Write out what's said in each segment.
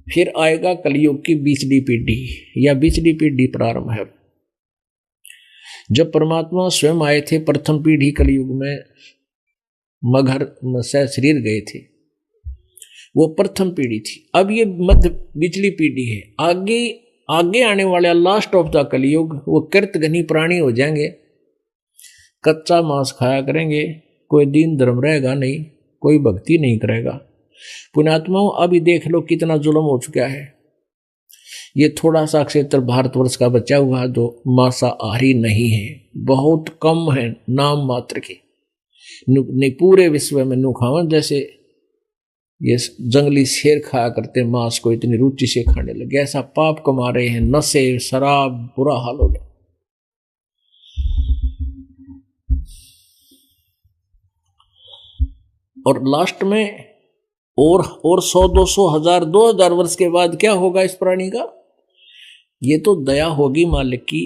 फिर आएगा कलयुग की 20वीं पीढ़ी या 20वीं पीढ़ी प्रारंभ है। जब परमात्मा स्वयं आए थे प्रथम पीढ़ी कलयुग में, मगहर से शरीर गए थे, वो प्रथम पीढ़ी थी। अब ये मध्य 20वीं पीढ़ी है। आगे आगे आने वाला लास्ट ऑफ द कलयुग वो कृतघ्नी प्राणी हो जाएंगे, कच्चा मांस खाया करेंगे, कोई दीन धर्म रहेगा नहीं, कोई भक्ति नहीं करेगा। पुण्यात्माओं अभी देख लो कितना जुल्म हो चुका है। ये थोड़ा सा क्षेत्र भारतवर्ष का बचा हुआ जो मांसाहारी नहीं है, बहुत कम है, नाम मात्र के। नहीं पूरे विश्व में नुखावन जैसे ये जंगली शेर खाया करते मांस को, इतनी रुचि से खाने लगे, ऐसा पाप कमा रहे हैं, नशे शराब, बुरा हाल हो गया। और लास्ट में और 100 200 1000 2000 वर्ष के बाद क्या होगा इस प्राणी का? ये तो दया होगी मालिक की।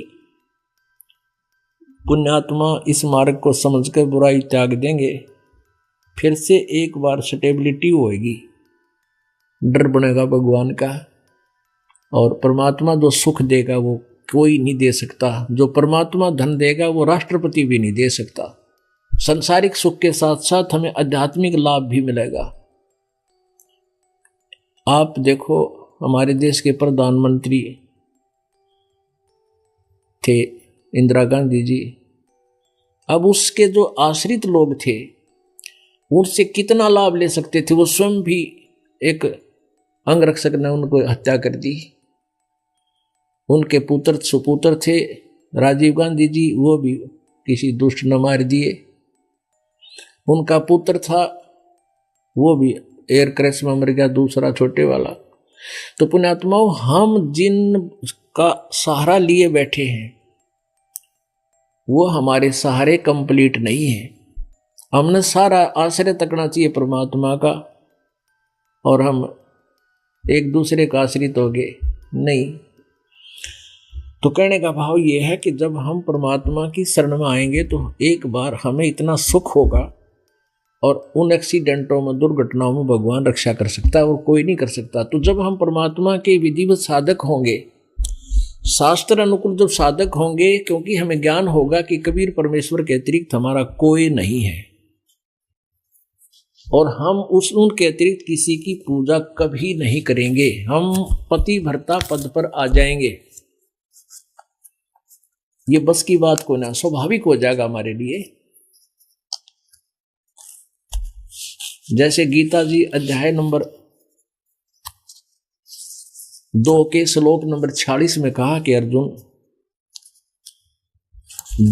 पुण्यात्मा इस मार्ग को समझकर बुराई त्याग देंगे, फिर से एक बार स्टेबिलिटी होएगी, डर बनेगा भगवान का। और परमात्मा जो सुख देगा वो कोई नहीं दे सकता, जो परमात्मा धन देगा वो राष्ट्रपति भी नहीं दे सकता। संसारिक सुख के साथ साथ हमें आध्यात्मिक लाभ भी मिलेगा। आप देखो हमारे देश के प्रधानमंत्री थे इंदिरा गांधी जी, अब उसके जो आश्रित लोग थे उनसे कितना लाभ ले सकते थे, वो स्वयं भी एक अंगरक्षक ने उनको हत्या कर दी। उनके पुत्र सुपुत्र थे राजीव गांधी जी, वो भी किसी दुष्ट ने मार दिए। उनका पुत्र था वो भी एयर क्रैश में मर गया, दूसरा छोटे वाला। तो पुण्यात्माओं हम जिन का सहारा लिए बैठे हैं वो हमारे सहारे कंप्लीट नहीं है। हमने सारा आश्रय तकना चाहिए परमात्मा का, और हम एक दूसरे का आश्रित हो गए नहीं। तो कहने का भाव ये है कि जब हम परमात्मा की शरण में आएंगे तो एक बार हमें इतना सुख होगा, और उन एक्सीडेंटों में, दुर्घटनाओं में भगवान रक्षा कर सकता है और कोई नहीं कर सकता। तो जब हम परमात्मा के विधिवत साधक होंगे, शास्त्र अनुकूल जब साधक होंगे, क्योंकि हमें ज्ञान होगा कि कबीर परमेश्वर के अतिरिक्त हमारा कोई नहीं है, और हम उनके अतिरिक्त किसी की पूजा कभी नहीं करेंगे, हम पति भर्ता पद पर आ जाएंगे। ये बस की बात को ना, स्वाभाविक हो जाएगा हमारे लिए। जैसे गीता जी अध्याय नंबर 2 के श्लोक नंबर 46 में कहा कि अर्जुन,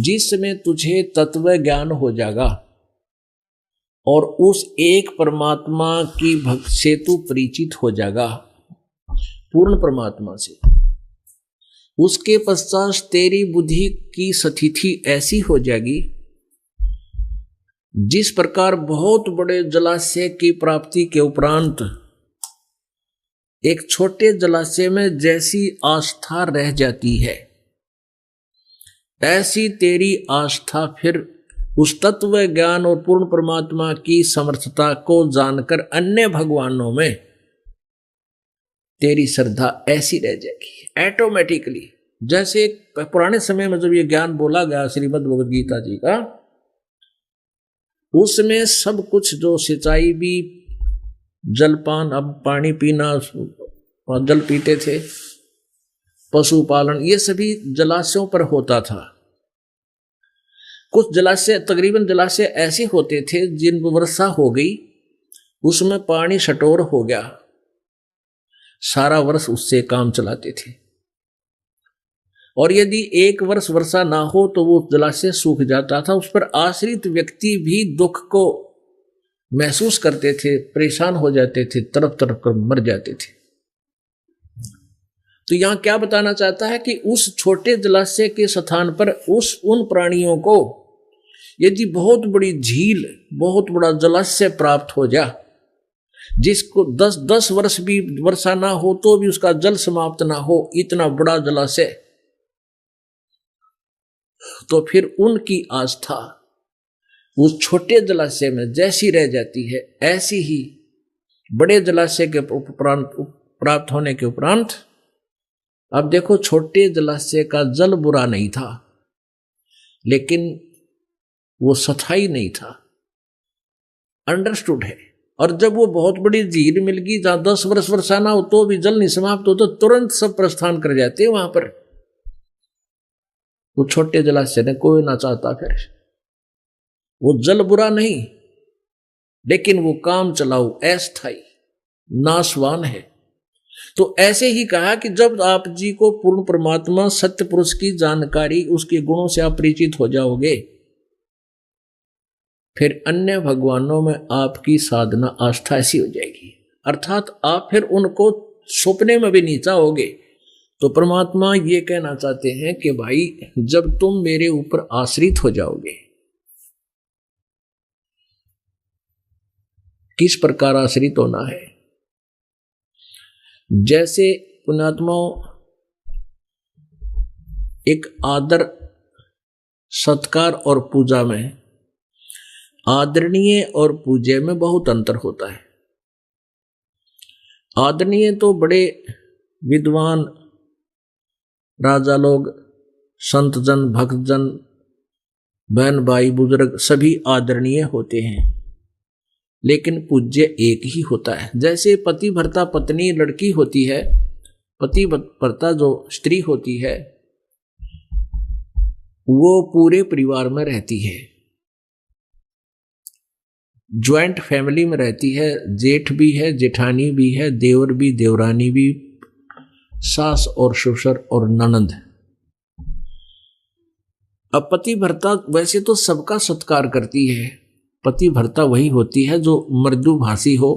जिसमें तुझे तत्व ज्ञान हो जाएगा और उस एक परमात्मा की भक्त से तू परिचित हो जाएगा, पूर्ण परमात्मा से, उसके पश्चात तेरी बुद्धि की स्थिति ऐसी हो जाएगी जिस प्रकार बहुत बड़े जलाशय की प्राप्ति के उपरांत एक छोटे जलाशय में जैसी आस्था रह जाती है, ऐसी तेरी आस्था फिर उस तत्व ज्ञान और पूर्ण परमात्मा की समर्थता को जानकर अन्य भगवानों में तेरी श्रद्धा ऐसी रह जाएगी ऑटोमेटिकली। जैसे पुराने समय में जब ये ज्ञान बोला गया श्रीमद् भगवद गीता जी का, उसमें सब कुछ जो सिंचाई भी, जलपान, अब पानी पीना, जल पीते थे, पशुपालन, ये सभी जलाशयों पर होता था। कुछ जलाशय, तकरीबन जलाशय ऐसे होते थे जिन वर्षा हो गई उसमें पानी शटोर हो गया, सारा वर्ष उससे काम चलाते थे। और यदि एक वर्ष वर्षा ना हो तो वो जलाशय सूख जाता था। उस पर आश्रित व्यक्ति भी दुख को महसूस करते थे, परेशान हो जाते थे, तड़प तड़प कर मर जाते थे। तो यहां क्या बताना चाहता है कि उस छोटे जलाशय के स्थान पर उन प्राणियों को यदि बहुत बड़ी झील, बहुत बड़ा जलाशय प्राप्त हो जा, जिसको 10 वर्ष भी वर्षा ना हो तो भी उसका जल समाप्त ना हो, इतना बड़ा जलाशय, तो फिर उनकी आस्था उस छोटे जलाशय में जैसी रह जाती है, ऐसी ही बड़े जलाशय के उपरांत प्राप्त होने के उपरांत अब देखो, छोटे जलाशय का जल बुरा नहीं था, लेकिन वो स्थायी नहीं था, अंडरस्टूड है। और जब वो बहुत बड़ी झील मिल गई जहां 10 वर्ष बरसाना हो तो भी जल नहीं समाप्त हो, तो तुरंत सब प्रस्थान कर जाते हैं वहां पर। वो छोटे जलाशय ने कोई ना चाहता, फिर वो जल बुरा नहीं, लेकिन वो काम चलाऊ, अस्थायी, नाशवान है। तो ऐसे ही कहा कि जब आप जी को पूर्ण परमात्मा सत्य पुरुष की जानकारी, उसके गुणों से आप परिचित हो जाओगे, फिर अन्य भगवानों में आपकी साधना आस्था ऐसी हो जाएगी, अर्थात आप फिर उनको सपने में भी नहीं चाहोगे। तो परमात्मा ये कहना चाहते हैं कि भाई, जब तुम मेरे ऊपर आश्रित हो जाओगे, किस प्रकार आश्रित होना है? जैसे पुण्यात्माओं, एक आदर सत्कार और पूजा में, आदरणीय और पूज्य में बहुत अंतर होता है। आदरणीय तो बड़े विद्वान राजा लोग, संत जन, भक्त जन, बहन भाई, बुजुर्ग सभी आदरणीय होते हैं, लेकिन पूज्य एक ही होता है। जैसे पति भर्ता पत्नी लड़की होती है, पति भर्ता जो स्त्री होती है वो पूरे परिवार में रहती है, ज्वाइंट फैमिली में रहती है, जेठ भी है, जेठानी भी है, देवर भी, देवरानी भी, सास और ससुर और ननंद। अब पति भर्ता वैसे तो सबका सत्कार करती है, पति भर्ता वही होती है जो मृदुभाषी हो,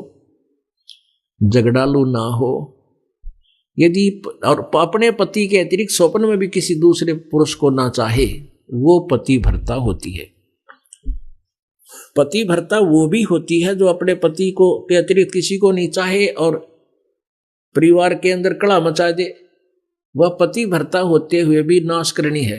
झगड़ालू ना हो, यदि और अपने पति के अतिरिक्त स्वप्न में भी किसी दूसरे पुरुष को ना चाहे, वो पति भर्ता होती है। पति भर्ता वो भी होती है जो अपने पति को के अतिरिक्त किसी को नहीं चाहे और परिवार के अंदर कड़ा मचा दे, वह पति भर्ता होते हुए भी नाश करनी है।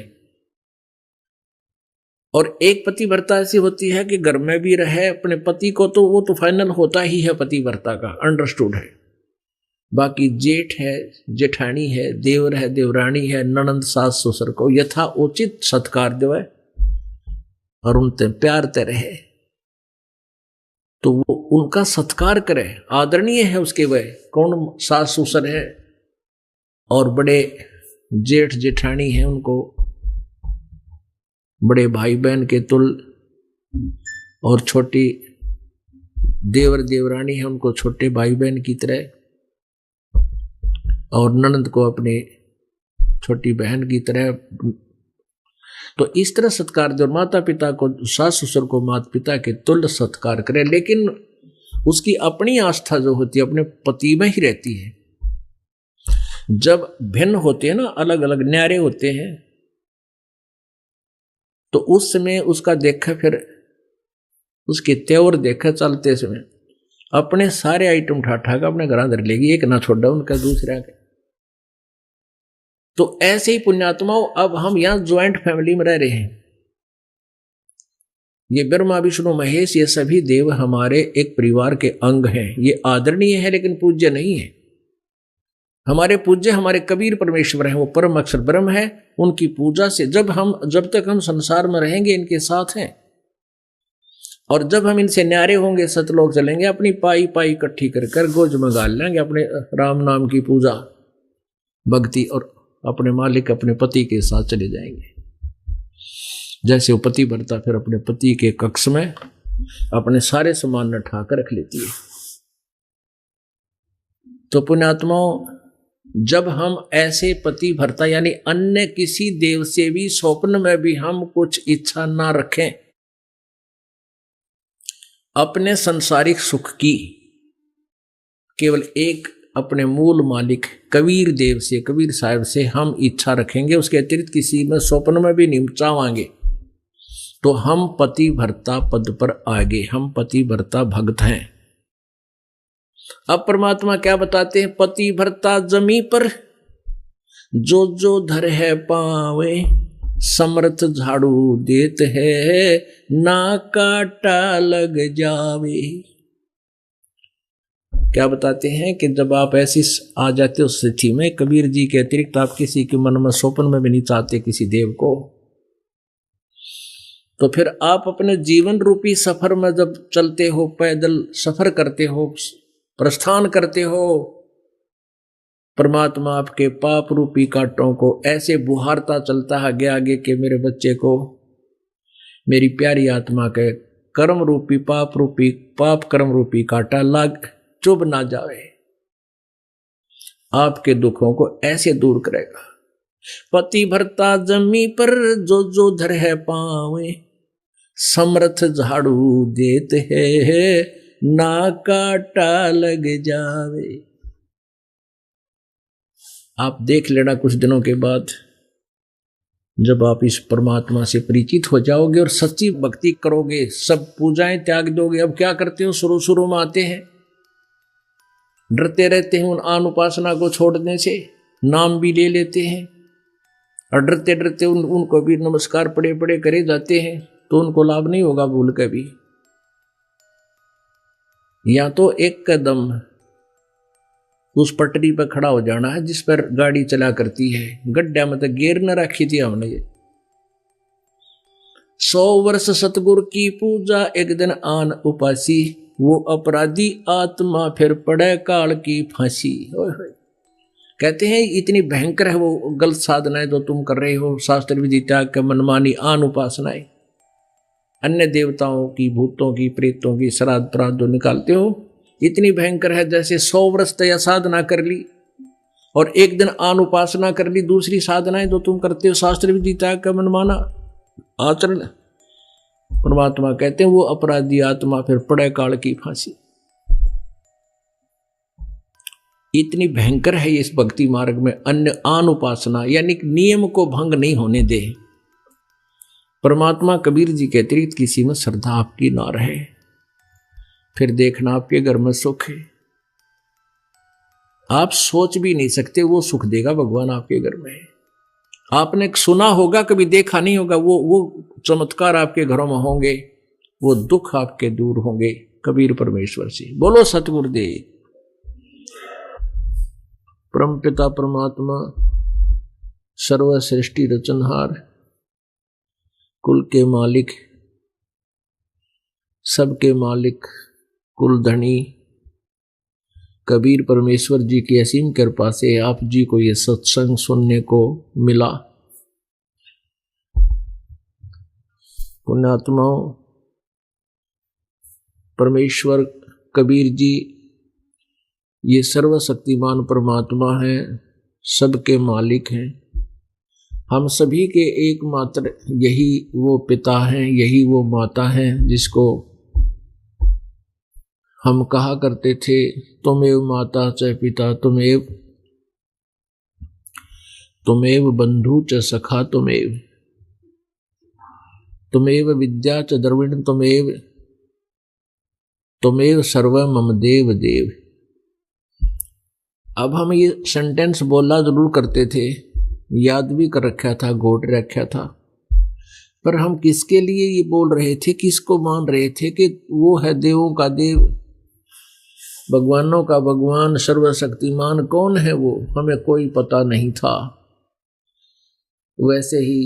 और एक पति भर्ता ऐसी होती है कि घर में भी रहे अपने पति को, तो वो तो फाइनल होता ही है पति भर्ता का, अंडरस्टूड है। बाकी जेठ है, जेठानी है, देवर है, देवरानी है, ननंद, सास ससुर को यथा उचित सत्कार देवे और उनसे प्यार ते रहे, तो वो उनका सत्कार करे, आदरणीय है उसके। वह कौन सास ससुर है और बड़े जेठ जेठानी है, उनको बड़े भाई बहन के तुल, और छोटी देवर देवरानी है, उनको छोटे भाई बहन की तरह, और ननंद को अपने छोटी बहन की तरह। तो इस तरह सत्कार दे, और माता पिता को, सास ससुर को माता पिता के तुल्य सत्कार करे, लेकिन उसकी अपनी आस्था जो होती है अपने पति में ही रहती है। जब भिन्न होते हैं ना, अलग अलग न्यारे होते हैं, तो उस समय उसका देखा, फिर उसके तेवर देखा चलते समय, अपने सारे आइटम ठाठा का अपने घर धर लेगी, एक ना छोड़ा उनका दूसरा का। तो ऐसे ही पुण्यात्माओं, अब हम यहां ज्वाइंट फैमिली में रह रहे हैं। ये ब्रह्मा विष्णु महेश, ये सभी देव हमारे एक परिवार के अंग हैं। ये आदरणीय है लेकिन पूज्य नहीं है। हमारे पूज्य हमारे कबीर परमेश्वर हैं, वो परम अक्षर ब्रह्म है। उनकी पूजा से जब तक हम संसार में रहेंगे इनके साथ हैं, और जब हम इनसे न्यारे होंगे, सतलोक चलेंगे, अपनी पाई पाई इकट्ठी कर गोज में गाल लेंगे अपने राम नाम की पूजा भक्ति, और अपने मालिक अपने पति के साथ चले जाएंगे। जैसे वो पति भरता फिर अपने पति के कक्ष में अपने सारे सामान न ठाकर रख लेती है। तो पुण्यात्माओं, जब हम ऐसे पति भरता यानी अन्य किसी देव से भी स्वप्न में भी हम कुछ इच्छा ना रखें, अपने संसारिक सुख की केवल एक अपने मूल मालिक कबीर देव से, कबीर साहब से हम इच्छा रखेंगे, उसके अतिरिक्त किसी में स्वप्न में भी नहीं चाहेंगे, तो हम पति भरता पद पर आगे, हम पति भरता भक्त हैं। अब परमात्मा क्या बताते हैं? पति भरता जमी पर जो जो धर है पावे, समर्थ झाड़ू देत है ना काटा लग जावे। क्या बताते हैं कि जब आप ऐसी आ जाते हो स्थिति में, कबीर जी के अतिरिक्त आप किसी के मन में स्वप्न में भी नहीं चाहते किसी देव को, तो फिर आप अपने जीवन रूपी सफर में जब चलते हो, पैदल सफर करते हो, प्रस्थान करते हो, परमात्मा आपके पाप रूपी कांटों को ऐसे बुहारता चलता है आगे आगे के मेरे बच्चे को मेरी प्यारी आत्मा के कर्म रूपी पाप कर्म रूपी कांटा लाग चुभ ना जाए, आपके दुखों को ऐसे दूर करेगा। पति भरता जमी पर जो जो धर है पावे, समर्थ झाड़ू देते है ना काटा लग जावे। आप देख लेना कुछ दिनों के बाद जब आप इस परमात्मा से परिचित हो जाओगे और सच्ची भक्ति करोगे, सब पूजाएं त्याग दोगे। अब क्या करते हो, शुरू शुरू में आते हैं, डरते रहते हैं उन आन उपासना को छोड़ने से, नाम भी ले लेते हैं और डरते डरते उनको भी नमस्कार पड़े पड़े करे जाते हैं, तो उनको लाभ नहीं होगा भूल के भी। या तो एक कदम उस पटरी पर खड़ा हो जाना है जिस पर गाड़ी चला करती है, गड्ढा में तो गियर न रखी थी हमने। 100 वर्ष सतगुरु की पूजा एक दिन आन उपासी, वो अपराधी आत्मा फिर पड़े काल की फांसी। कहते हैं इतनी भयंकर है वो गलत साधनाएं जो तुम कर रहे हो, शास्त्र विधि त्याग के मनमानी आन उपासनाएं, अन्य देवताओं की, भूतों की, प्रेतों की श्राद्ध प्राद्ध जो निकालते हो, इतनी भयंकर है जैसे 100 वर्ष तया साधना कर ली और एक दिन आन उपासना कर ली। दूसरी साधनाएं जो तुम करते हो शास्त्र विधि त्याग का मनमाना आचरण, परमात्मा कहते हैं वो अपराधी आत्मा फिर पड़े काल की फांसी। इतनी भयंकर है इस भक्ति मार्ग में अन्य आन उपासना, यानी नियम को भंग नहीं होने दे। परमात्मा कबीर जी के अतिरिक्त किसी में श्रद्धा आपकी ना रहे, फिर देखना आपके घर में सुख है। आप सोच भी नहीं सकते वो सुख देगा भगवान आपके घर में। आपने सुना होगा, कभी देखा नहीं होगा। वो चमत्कार आपके घरों में होंगे, वो दुख आपके दूर होंगे कबीर परमेश्वर से। बोलो सतगुरुदेव। परम पिता परमात्मा सर्व सृष्टि रचनहार, कुल के मालिक, सबके मालिक, कुल धनी कबीर परमेश्वर जी की असीम कृपा से आप जी को ये सत्संग सुनने को मिला। पुण्यात्माओं, परमेश्वर कबीर जी ये सर्वशक्तिमान परमात्मा है, सबके मालिक हैं। हम सभी के एकमात्र यही वो पिता हैं, यही वो माता हैं जिसको हम कहा करते थे तुमेव माता च पिता तुमेव बंधु च सखा तुमेव विद्या च द्रविण तुमेव सर्व मम देव देव। अब हम ये सेंटेंस बोला जरूर करते थे, याद भी कर रखा था, घोट रखा था, पर हम किसके लिए ये बोल रहे थे, किसको मान रहे थे कि वो है देवों का देव, भगवानों का भगवान, सर्वशक्तिमान कौन है वो, हमें कोई पता नहीं था। वैसे ही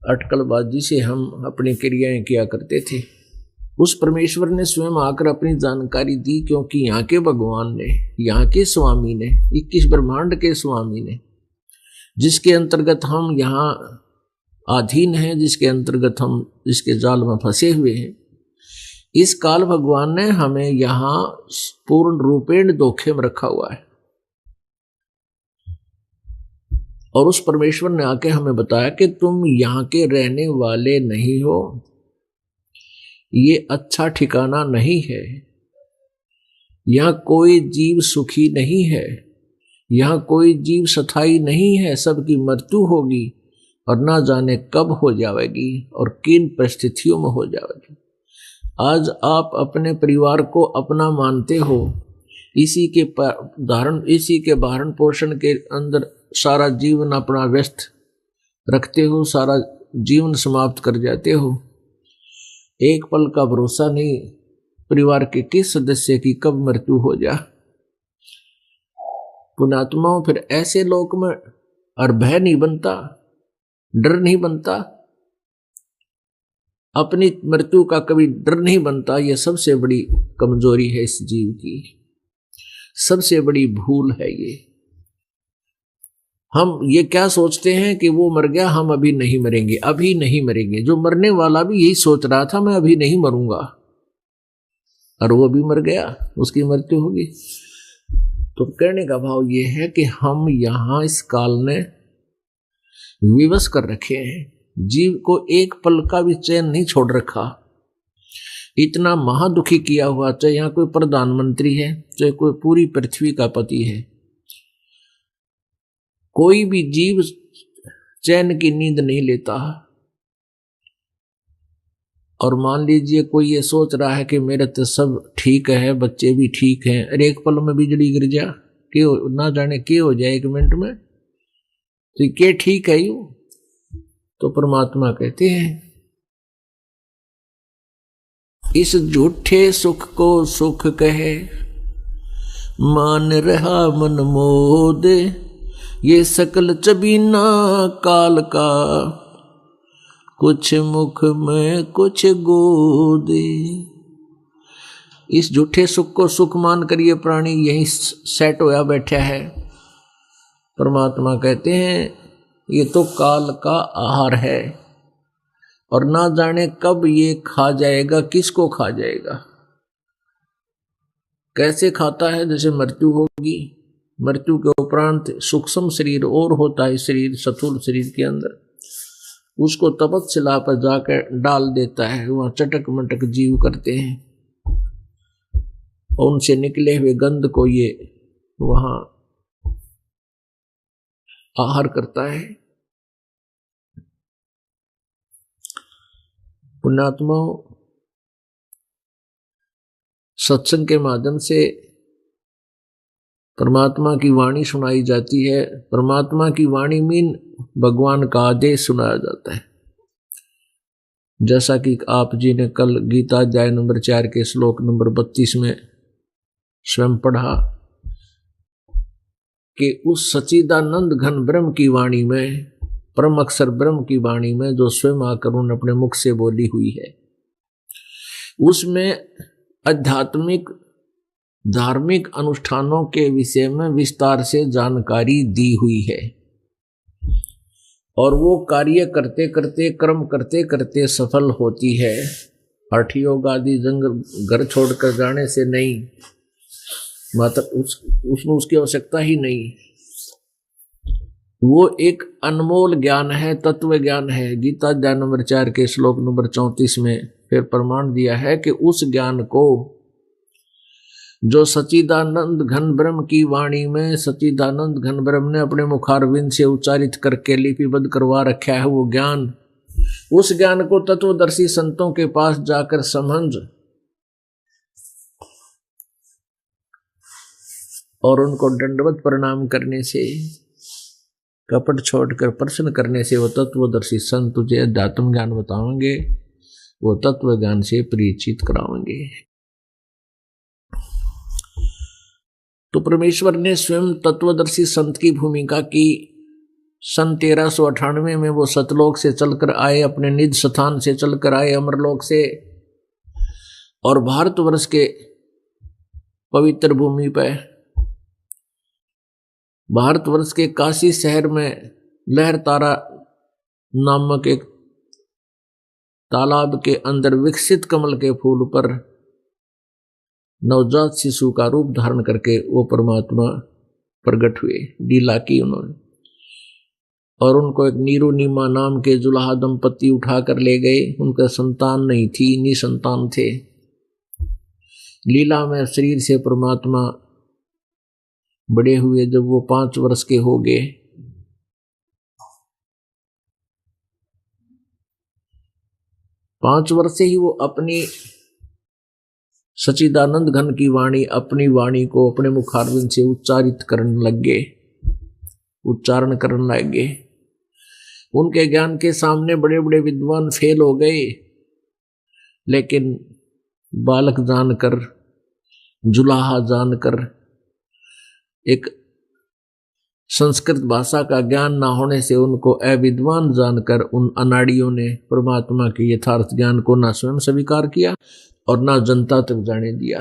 अटकलबाजी से हम अपनी क्रियाएं किया करते थे। उस परमेश्वर ने स्वयं आकर अपनी जानकारी दी, क्योंकि यहाँ के भगवान ने, यहाँ के स्वामी ने, 21 ब्रह्मांड के स्वामी ने, जिसके अंतर्गत हम यहाँ अधीन हैं, जिसके अंतर्गत हम इसके जाल में फंसे हुए हैं, इस काल भगवान ने हमें यहाँ पूर्ण रूपेण धोखे में रखा हुआ है। और उस परमेश्वर ने आके हमें बताया कि तुम यहाँ के रहने वाले नहीं हो, ये अच्छा ठिकाना नहीं है, यहाँ कोई जीव सुखी नहीं है, यहाँ कोई जीव स्थायी नहीं है, सबकी मृत्यु होगी और ना जाने कब हो जाएगी और किन परिस्थितियों में हो जाएगी। आज आप अपने परिवार को अपना मानते हो, इसी के भरण पोषण के अंदर सारा जीवन अपना व्यस्त रखते हो, सारा जीवन समाप्त कर जाते हो। एक पल का भरोसा नहीं, परिवार के किस सदस्य की कब मृत्यु हो जा। पुण्यात्माओं, फिर ऐसे लोक में और भय नहीं बनता, डर नहीं बनता, अपनी मृत्यु का कभी डर नहीं बनता। यह सबसे बड़ी कमजोरी है इस जीव की, सबसे बड़ी भूल है ये। हम ये क्या सोचते हैं कि वो मर गया, हम अभी नहीं मरेंगे, अभी नहीं मरेंगे। जो मरने वाला भी यही सोच रहा था, मैं अभी नहीं मरूंगा, और वो भी मर गया, उसकी मृत्यु होगी। तो कहने का भाव ये है कि हम यहां इस काल ने विवश कर रखे हैं, जीव को एक पल का भी चैन नहीं छोड़ रखा। इतना महादुखी किया हुआ, चाहे यहाँ कोई प्रधानमंत्री है, चाहे कोई पूरी पृथ्वी का पति है, कोई भी जीव चैन की नींद नहीं लेता। और मान लीजिए कोई ये सोच रहा है कि मेरे तो सब ठीक है, बच्चे भी ठीक हैं, अरे एक पल में बिजली गिर जा, क्यों ना जाने क्या हो जाए एक मिनट में, तो क्या ठीक है यू। तो परमात्मा कहते हैं इस झूठे सुख को सुख कहे, मान रहा मन मोद, ये सकल चबीना काल का, कुछ मुख में कुछ गोदे। इस झूठे सुख को सुख मान कर ये प्राणी यहीं सेट होया बैठा है। परमात्मा कहते हैं ये तो काल का आहार है, और ना जाने कब ये खा जाएगा, किसको खा जाएगा, कैसे खाता है। जैसे मृत्यु होगी, मृत्यु के उपरांत सूक्ष्म शरीर और होता है, शरीर स्थूल शरीर के अंदर, उसको तपस्या पर जाकर डाल देता है, वहां चटक मटक जीव करते हैं, और उनसे निकले हुए गंध को ये वहां आहार करता है। पुण्यात्माओं, सत्संग के माध्यम से परमात्मा की वाणी सुनाई जाती है। परमात्मा की वाणी मीन भगवान का आदेश सुनाया जाता है। जैसा कि आप जी ने कल गीता अध्याय नंबर 4 के श्लोक नंबर 32 में स्वयं पढ़ा कि उस सच्चिदानंद घन ब्रह्म की वाणी में, परम अक्षर ब्रह्म की वाणी में, जो स्वयं आकर उन्होंने अपने मुख से बोली हुई है, उसमें आध्यात्मिक धार्मिक अनुष्ठानों के विषय में विस्तार से जानकारी दी हुई है। और वो कार्य करते करते, कर्म करते करते सफल होती है। हठ योग आदि जंगल घर छोड़कर जाने से नहीं, मात्र उसमें उसकी आवश्यकता ही नहीं। वो एक अनमोल ज्ञान है, तत्व ज्ञान है। गीता अध्याय नंबर 4 के श्लोक नंबर 34 में फिर प्रमाण दिया है कि उस ज्ञान को जो सच्चिदानंद घन ब्रह्म की वाणी में सच्चिदानंद घन ब्रह्म ने अपने मुखारविंद से उच्चारित करके लिपिबद्ध करवा रखा है, वो ज्ञान, उस ज्ञान को तत्वदर्शी संतों के पास जाकर समझ और उनको दंडवत प्रणाम करने से, कपट छोड़कर प्रश्न करने से वो तत्वदर्शी संत तुझे अध्यात्म ज्ञान बताएंगे, वो तत्व ज्ञान से परिचित कराएंगे। तो परमेश्वर ने स्वयं तत्वदर्शी संत की भूमिका की। सन 1398 में वो सतलोक से चलकर आए, अपने निज स्थान से चलकर आए अमरलोक से, और भारतवर्ष के पवित्र भूमि पर, भारतवर्ष के काशी शहर में लहर तारा नामक एक तालाब के अंदर विकसित कमल के फूल पर नवजात शिशु का रूप धारण करके वो परमात्मा प्रकट हुए, लीला की उन्होंने। और उनको एक नीरू नीमा नाम के जुलाहा दंपति उठाकर ले गए। उनका संतान नहीं थी, निसंतान थे। लीला में शरीर से परमात्मा बड़े हुए। जब वो 5 वर्ष के हो गए, पांच वर्ष से ही वो अपनी सच्चिदानंद घन की वाणी, अपनी वाणी को अपने मुखारविंद से उच्चारित करने लग गए, उच्चारण करने लग गए। उनके ज्ञान के सामने बड़े बड़े विद्वान फेल हो गए, लेकिन बालक जानकर, जुलाहा जानकर, एक संस्कृत भाषा का ज्ञान ना होने से उनको अविद्वान जानकर उन अनाड़ियों ने परमात्मा के यथार्थ ज्ञान को ना स्वयं स्वीकार किया और ना जनता तक जाने दिया,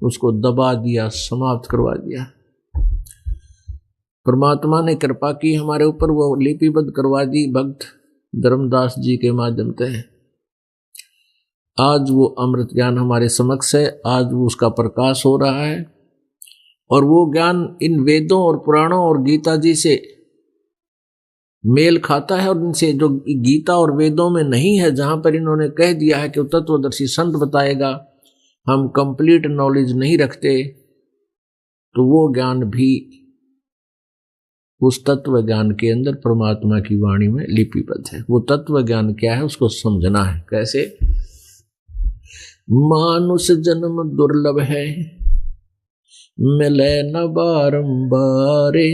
उसको दबा दिया, समाप्त करवा दिया। परमात्मा ने कृपा की हमारे ऊपर, वो लिपिबद्ध करवा दी भक्त धर्मदास जी के माध्यम से। आज वो अमृत ज्ञान हमारे समक्ष है, आज वो उसका प्रकाश हो रहा है और वो ज्ञान इन वेदों और पुराणों और गीता जी से मेल खाता है। और इनसे जो गीता और वेदों में नहीं है, जहां पर इन्होंने कह दिया है कि वो तत्वदर्शी संत बताएगा, हम कंप्लीट नॉलेज नहीं रखते, तो वो ज्ञान भी उस तत्व ज्ञान के अंदर परमात्मा की वाणी में लिपिबद्ध है। वो तत्व ज्ञान क्या है उसको समझना है। कैसे? मानुष जन्म दुर्लभ है, मिले न बारंबारे,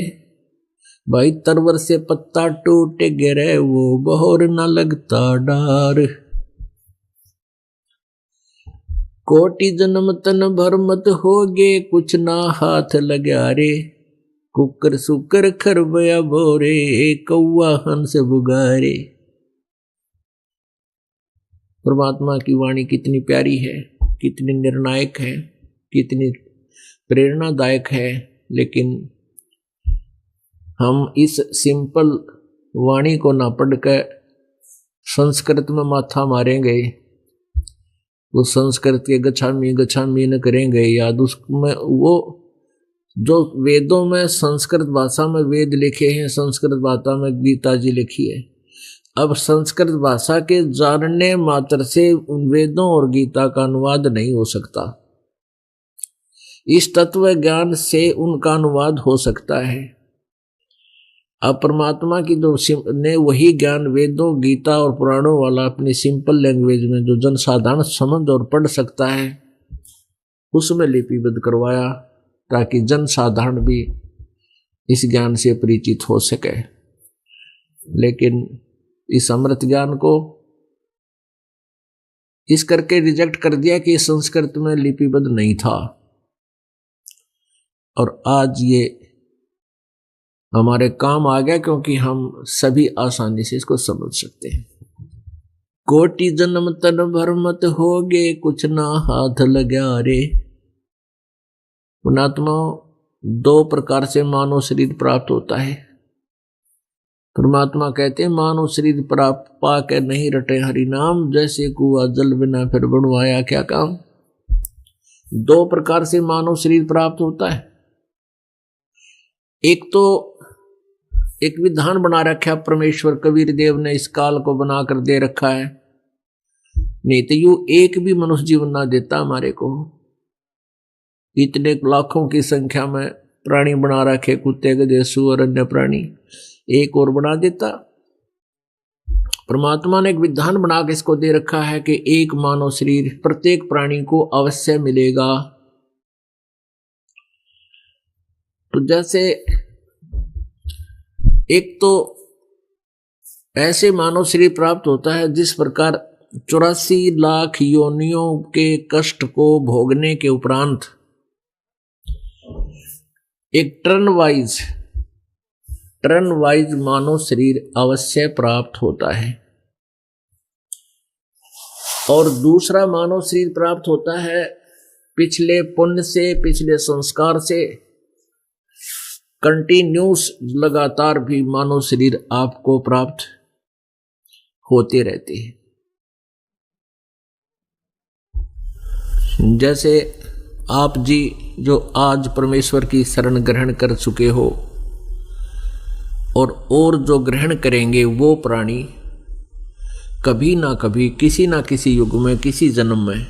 भाई तरवर से पत्ता टूट गिरे वो बहोर न लगता डार। कोटि जन्म तन भर मत होगे, कुछ ना हाथ लगा रे, कुकर सुकर खरबया बोरे, कौआ हंस बुगारे। परमात्मा की वाणी कितनी प्यारी है, कितनी निर्णायक है, कितनी प्रेरणादायक है, लेकिन हम इस सिंपल वाणी को ना पढ़कर संस्कृत में माथा मारेंगे, वो संस्कृत के गच्छामी गच्छामी न करेंगे याद, उसमें वो जो वेदों में संस्कृत भाषा में वेद लिखे हैं, संस्कृत भाषा में गीता जी लिखी है। अब संस्कृत भाषा के जानने मात्र से उन वेदों और गीता का अनुवाद नहीं हो सकता, इस तत्व ज्ञान से उनका अनुवाद हो सकता है। अब परमात्मा की जो ने वही ज्ञान वेदों गीता और पुराणों वाला अपनी सिंपल लैंग्वेज में जो जनसाधारण समझ और पढ़ सकता है उसमें लिपिबद्ध करवाया, ताकि जनसाधारण भी इस ज्ञान से परिचित हो सके। लेकिन इस अमृत ज्ञान को इस करके रिजेक्ट कर दिया कि संस्कृत में लिपिबद्ध नहीं था, और आज ये हमारे काम आ गया क्योंकि हम सभी आसानी से इसको समझ सकते हैं। कोटि जन्म तन भर मत होगे, कुछ ना हाथ लगा रे। पुणात्मा, दो प्रकार से मानव शरीर प्राप्त होता है। परमात्मा कहते हैं मानव शरीर प्राप्त पाके नहीं रटे हरि नाम, जैसे कुआ जल बिना फिर बनवाया क्या काम। दो प्रकार से मानव शरीर प्राप्त होता है। एक तो एक विधान बना रखा परमेश्वर कबीर देव ने, इस काल को बनाकर दे रखा है, नहीं तो यू एक भी मनुष्य जीवन ना देता हमारे को। इतने लाखों की संख्या में प्राणी बना रखे, कुत्ते गधे सुअर अन्य प्राणी, एक और बना देता। परमात्मा ने एक विधान बना के इसको दे रखा है कि एक मानव शरीर प्रत्येक प्राणी को अवश्य मिलेगा। तो जैसे एक तो ऐसे मानव शरीर प्राप्त होता है जिस प्रकार 84 लाख योनियों के कष्ट को भोगने के उपरांत एक टर्न वाइज मानव शरीर अवश्य प्राप्त होता है, और दूसरा मानव शरीर प्राप्त होता है पिछले पुण्य से, पिछले संस्कार से कंटिन्यूस लगातार भी मानव शरीर आपको प्राप्त होते रहते हैं। जैसे आप जी जो आज परमेश्वर की शरण ग्रहण कर चुके हो और जो ग्रहण करेंगे वो प्राणी कभी ना कभी किसी ना किसी युग में, किसी जन्म में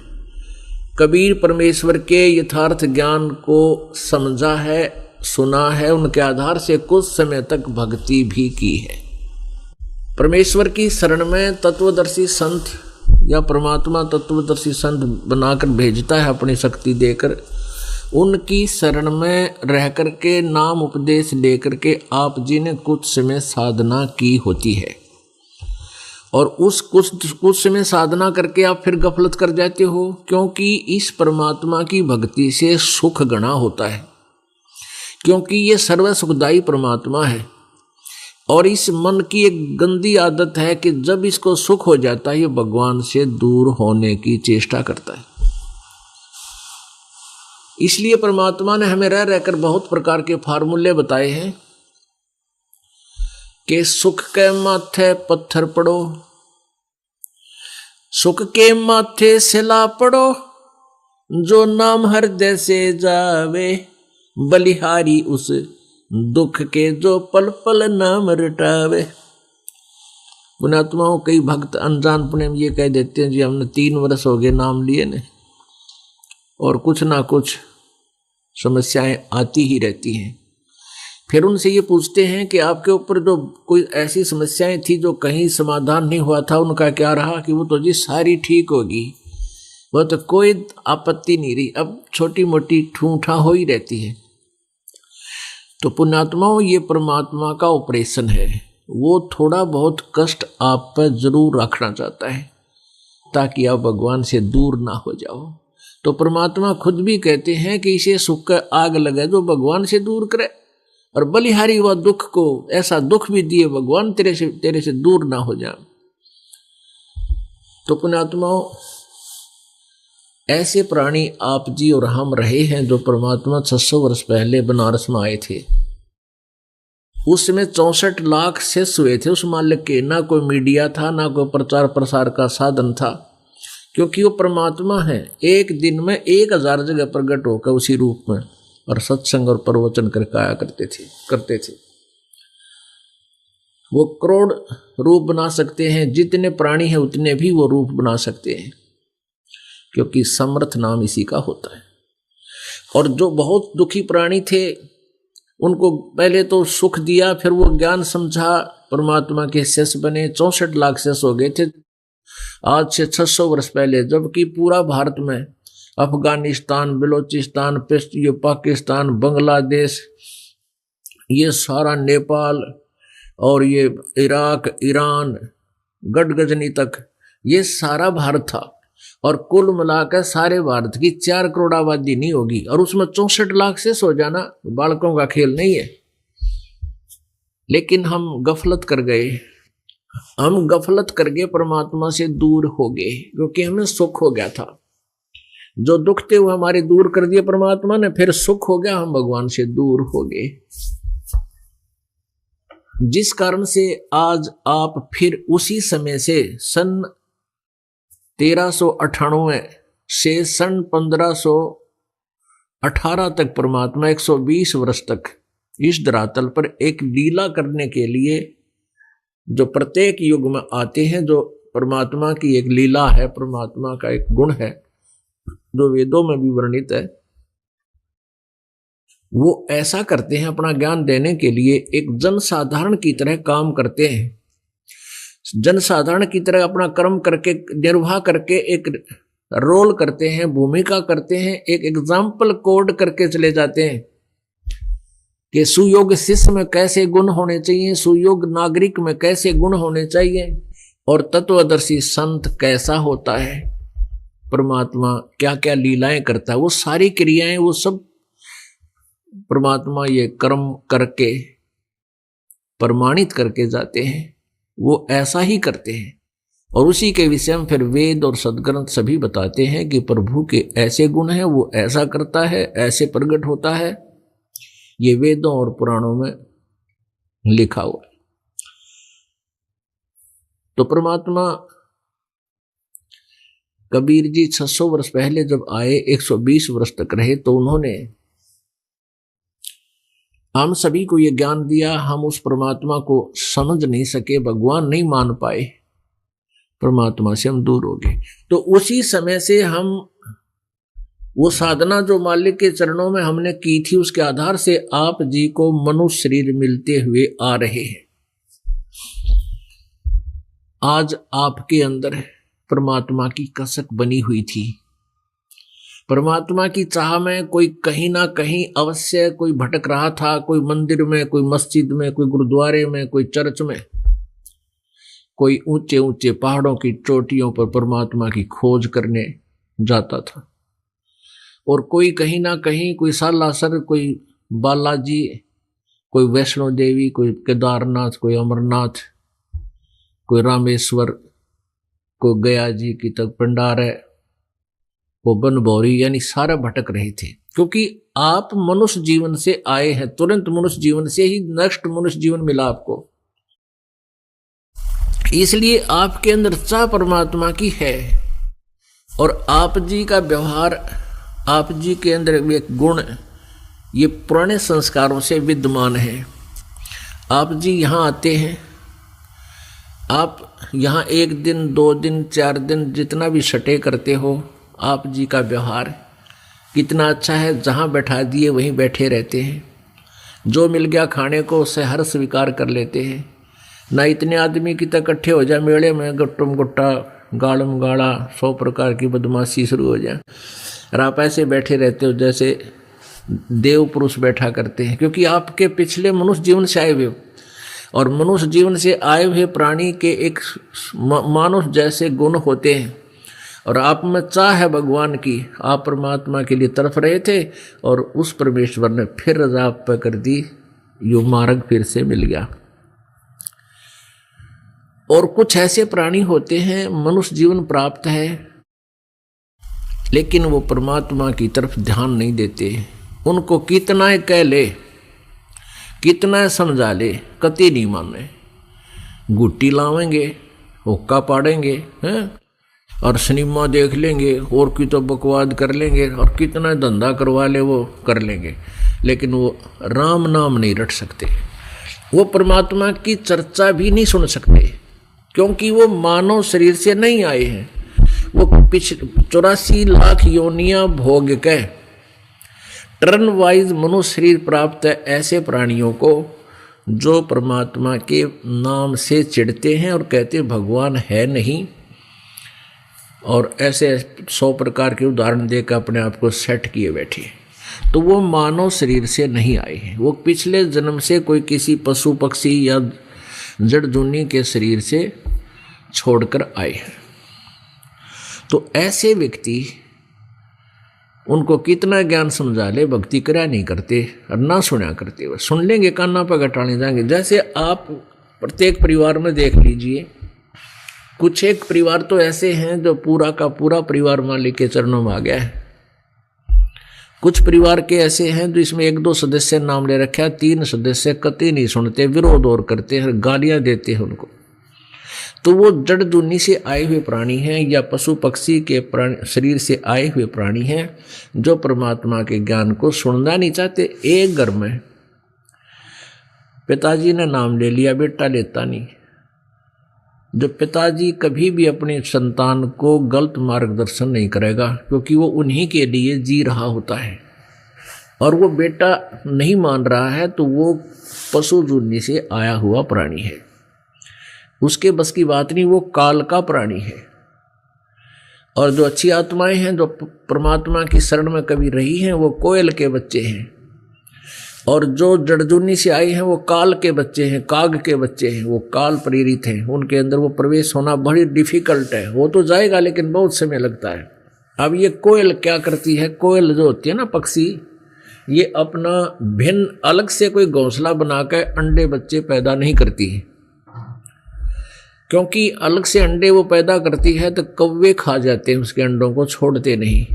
कबीर परमेश्वर के यथार्थ ज्ञान को समझा है, सुना है, उनके आधार से कुछ समय तक भक्ति भी की है। परमेश्वर की शरण में तत्वदर्शी संत या परमात्मा तत्वदर्शी संत बनाकर भेजता है अपनी शक्ति देकर, उनकी शरण में रह करके नाम उपदेश लेकर के आप जी ने कुछ समय साधना की होती है, और उस कुछ समय साधना करके आप फिर गफलत कर जाते हो, क्योंकि इस परमात्मा की भक्ति से सुख गणा होता है, क्योंकि ये सर्व सुखदायी परमात्मा है। और इस मन की एक गंदी आदत है कि जब इसको सुख हो जाता है ये भगवान से दूर होने की चेष्टा करता है। इसलिए परमात्मा ने हमें रह रहकर बहुत प्रकार के फार्मूले बताए हैं कि सुख के माथे पत्थर पड़ो, सुख के माथे सिला पड़ो, जो नाम हृदय से जावे, बलिहारी उस दुख के जो पल पल नाम रटावे। पुण्यात्माओं, कई भक्त अनजानपने में ये कह देते हैं जी हमने 3 वर्ष हो गए नाम लिए ने, और कुछ ना कुछ समस्याएं आती ही रहती हैं। फिर उनसे ये पूछते हैं कि आपके ऊपर जो कोई ऐसी समस्याएं थी जो कहीं समाधान नहीं हुआ था, उनका क्या रहा? कि वो तो जी सारी ठीक होगी, वो तो कोई आपत्ति नहीं रही, अब छोटी मोटी ठूठा हो ही रहती है। तो पुण्यात्माओं, ये परमात्मा का ऑपरेशन है, वो थोड़ा बहुत कष्ट आप पर जरूर रखना चाहता है ताकि आप भगवान से दूर ना हो जाओ। तो परमात्मा खुद भी कहते हैं कि इसे सुख का आग लगे जो भगवान से दूर करे, और बलिहारी हुआ दुख को ऐसा दुख भी दिए भगवान तेरे से दूर ना हो जाए। तो पुण्यात्माओं, ऐसे प्राणी आप जी और हम रहे हैं जो परमात्मा 600 वर्ष पहले बनारस में आए थे। उसमें 64 लाख शिष्य हुए थे उस मालिक के। ना कोई मीडिया था, ना कोई प्रचार प्रसार का साधन था, क्योंकि वो परमात्मा है। एक दिन में 1000 जगह प्रकट होकर उसी रूप में और सत्संग और प्रवचन करके आया करते थे। वो करोड़ रूप बना सकते हैं, जितने प्राणी हैं उतने भी वो रूप बना सकते हैं, क्योंकि समर्थ नाम इसी का होता है। और जो बहुत दुखी प्राणी थे उनको पहले तो सुख दिया, फिर वो ज्ञान समझा, परमात्मा के शिष्य बने। 64 लाख शिष्य हो गए थे आज से 600 वर्ष पहले, जबकि पूरा भारत में अफगानिस्तान, बलोचिस्तान, पाकिस्तान, बांग्लादेश, ये सारा नेपाल और ये इराक, ईरान, गढ़गजनी तक, ये सारा भारत था। और कुल मिलाकर सारे भारत की 4 करोड़ आबादी नहीं होगी, और उसमें 64 लाख से सो जाना बालकों का खेल नहीं है। लेकिन हम गफलत कर गए, परमात्मा से दूर हो गए, क्योंकि हमें सुख हो गया था। जो दुख थे वो हमारे दूर कर दिए परमात्मा ने, फिर सुख हो गया, हम भगवान से दूर हो गए। जिस कारण से आज आप फिर उसी समय से सन 1398 से सन 1518 तक परमात्मा 120 वर्ष तक इस धरातल पर एक लीला करने के लिए जो प्रत्येक युग में आते हैं, जो परमात्मा की एक लीला है, परमात्मा का एक गुण है जो वेदों में भी वर्णित है, वो ऐसा करते हैं अपना ज्ञान देने के लिए। एक जनसाधारण की तरह काम करते हैं, जनसाधारण की तरह अपना कर्म करके, निर्वाह करके एक रोल करते हैं, भूमिका करते हैं, एक एग्जाम्पल कोड करके चले जाते हैं कि सुयोग शिष्य में कैसे गुण होने चाहिए, सुयोग नागरिक में कैसे गुण होने चाहिए, और तत्वदर्शी संत कैसा होता है, परमात्मा क्या क्या लीलाएं करता है, वो सारी क्रियाएं, वो सब परमात्मा ये कर्म करके प्रमाणित करके जाते हैं। वो ऐसा ही करते हैं, और उसी के विषय में फिर वेद और सदग्रंथ सभी बताते हैं कि प्रभु के ऐसे गुण हैं, वो ऐसा करता है, ऐसे प्रकट होता है। ये वेदों और पुराणों में लिखा हुआ है। तो परमात्मा कबीर जी 600 वर्ष पहले जब आए, 120 वर्ष तक रहे, तो उन्होंने हम सभी को ये ज्ञान दिया। हम उस परमात्मा को समझ नहीं सके, भगवान नहीं मान पाए, परमात्मा से हम दूर हो गए। तो उसी समय से हम वो साधना जो मालिक के चरणों में हमने की थी, उसके आधार से आप जी को मनुष्य शरीर मिलते हुए आ रहे हैं। आज आपके अंदर परमात्मा की कसक बनी हुई थी। परमात्मा की चाह में कोई कहीं ना कहीं अवश्य कोई भटक रहा था, कोई मंदिर में, कोई मस्जिद में, कोई गुरुद्वारे में, कोई चर्च में, कोई ऊंचे ऊंचे पहाड़ों की चोटियों पर परमात्मा की खोज करने जाता था, और कोई कहीं ना कहीं, कोई सालासर, कोई बालाजी, कोई वैष्णो देवी, कोई केदारनाथ, कोई अमरनाथ, कोई रामेश्वर, कोई गया जी की तक भंडार है, वो बनभौरी, यानी सारे भटक रहे थे। क्योंकि आप मनुष्य जीवन से आए हैं, तुरंत मनुष्य जीवन से ही नेक्स्ट मनुष्य जीवन मिला आपको, इसलिए आपके अंदर चाह परमात्मा की है। और आप जी का व्यवहार, आप जी के अंदर एक गुण, ये पुराने संस्कारों से विद्यमान है। आप जी यहाँ आते हैं, आप यहाँ 1 दिन 2 दिन 4 दिन जितना भी सटे करते हो, आप जी का व्यवहार कितना अच्छा है। जहाँ बैठा दिए वहीं बैठे रहते हैं, जो मिल गया खाने को उससे हर स्वीकार कर लेते हैं। ना इतने आदमी की तक इकट्ठे हो जाए मेले में, गट्टुम गुट्टा, गाड़म गाड़ा, 100 प्रकार की बदमाशी शुरू हो जाए, और आप ऐसे बैठे रहते हो जैसे देव पुरुष बैठा करते हैं। क्योंकि आपके पिछले मनुष्य जीवन से आए हुए हो, और मनुष्य जीवन से आए हुए प्राणी के एक मानुष जैसे गुण होते हैं, और आप में चाह है भगवान की, आप परमात्मा के लिए तरफ रहे थे, और उस परमेश्वर ने फिर रजा आप पर कर दी, यो मार्ग फिर से मिल गया। और कुछ ऐसे प्राणी होते हैं, मनुष्य जीवन प्राप्त है, लेकिन वो परमात्मा की तरफ ध्यान नहीं देते। उनको कितना कह ले, कितना समझा ले, कति नहीं माने। गुट्टी लावेंगे, हुक्का पाड़ेंगे हैं, और सिनेमा देख लेंगे, और की तो बकवाद कर लेंगे, और कितना धंधा करवा ले वो कर लेंगे, लेकिन वो राम नाम नहीं रट सकते। वो परमात्मा की चर्चा भी नहीं सुन सकते, क्योंकि वो मानव शरीर से नहीं आए हैं। वो 84 लाख योनियां भोग के टर्न वाइज मनुष्य शरीर प्राप्त है ऐसे प्राणियों को, जो परमात्मा के नाम से चिढ़ते हैं और कहते हैं भगवान है नहीं, और ऐसे 100 प्रकार के उदाहरण देकर अपने आप को सेट किए बैठे। तो वो मानव शरीर से नहीं आए हैं, वो पिछले जन्म से कोई किसी पशु पक्षी या जड़ जूनी के शरीर से छोड़कर आए हैं। तो ऐसे व्यक्ति, उनको कितना ज्ञान समझा ले, भक्ति करा नहीं करते और ना सुना करते। वो सुन लेंगे, कान्ना पर घटाने जाएंगे। जैसे आप प्रत्येक परिवार में देख लीजिए, कुछ एक परिवार तो ऐसे हैं जो पूरा का पूरा परिवार मालिक के चरणों में आ गया है। कुछ परिवार के ऐसे हैं जो इसमें 1-2 सदस्य नाम ले रखा है, 3 सदस्य कतई नहीं सुनते, विरोध और करते हैं, गालियां देते हैं उनको। तो वो जड़ दुनी से आए हुए प्राणी हैं, या पशु पक्षी के शरीर से आए हुए प्राणी हैं, जो परमात्मा के ज्ञान को सुनना नहीं चाहते। एक घर में पिताजी ने नाम ले लिया, बेटा लेता नहीं। जो पिताजी कभी भी अपने संतान को गलत मार्गदर्शन नहीं करेगा, क्योंकि वो उन्हीं के लिए जी रहा होता है, और वो बेटा नहीं मान रहा है, तो वो पशु जुन्नी से आया हुआ प्राणी है, उसके बस की बात नहीं, वो काल का प्राणी है। और जो अच्छी आत्माएं हैं, जो परमात्मा की शरण में कभी रही हैं, वो कोयल के बच्चे हैं, और जो जड़जूनी से आए हैं वो काल के बच्चे हैं, काग के बच्चे हैं, वो काल प्रेरित हैं। उनके अंदर वो प्रवेश होना बड़ी डिफिकल्ट है। वो तो जाएगा लेकिन बहुत समय लगता है। अब ये कोयल क्या करती है, कोयल जो होती है ना पक्षी, ये अपना भिन्न अलग से कोई घोंसला बनाकर अंडे बच्चे पैदा नहीं करती है, क्योंकि अलग से अंडे वो पैदा करती है तो कौवे खा जाते हैं, उसके अंडों को छोड़ते नहीं।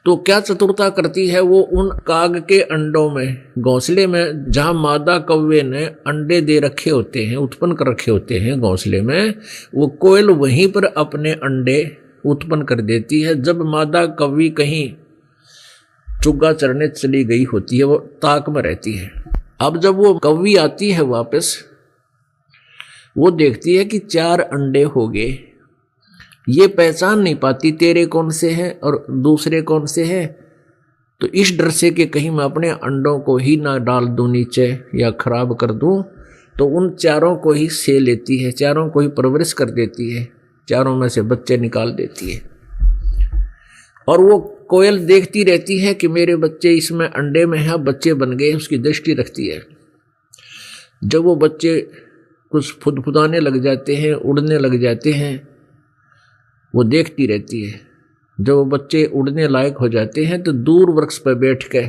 तो क्या चतुरता करती है, वो उन काग के अंडों में, घोंसले में जहां मादा कौवे ने अंडे दे रखे होते हैं, उत्पन्न कर रखे होते हैं घोंसले में, वो कोयल वहीं पर अपने अंडे उत्पन्न कर देती है। जब मादा कौवी कहीं चुग्गा चरने चली गई होती है, वो ताक में रहती है। अब जब वो कौवी आती है वापस, वो देखती है कि 4 अंडे हो गए। ये पहचान नहीं पाती तेरे कौन से हैं और दूसरे कौन से हैं। तो इस डर से कि कहीं मैं अपने अंडों को ही ना डाल दूं नीचे या खराब कर दूं, तो उन 4 को ही से लेती है, 4 को ही परवरिश कर देती है, 4 में से बच्चे निकाल देती है। और वो कोयल देखती रहती है कि मेरे बच्चे इसमें अंडे में हैं, बच्चे बन गए, उसकी दृष्टि रखती है। जब वो बच्चे कुछ फुदफुदाने लग जाते हैं, उड़ने लग जाते हैं, वो देखती रहती है। जब वो बच्चे उड़ने लायक हो जाते हैं तो दूर वृक्ष पर बैठ कर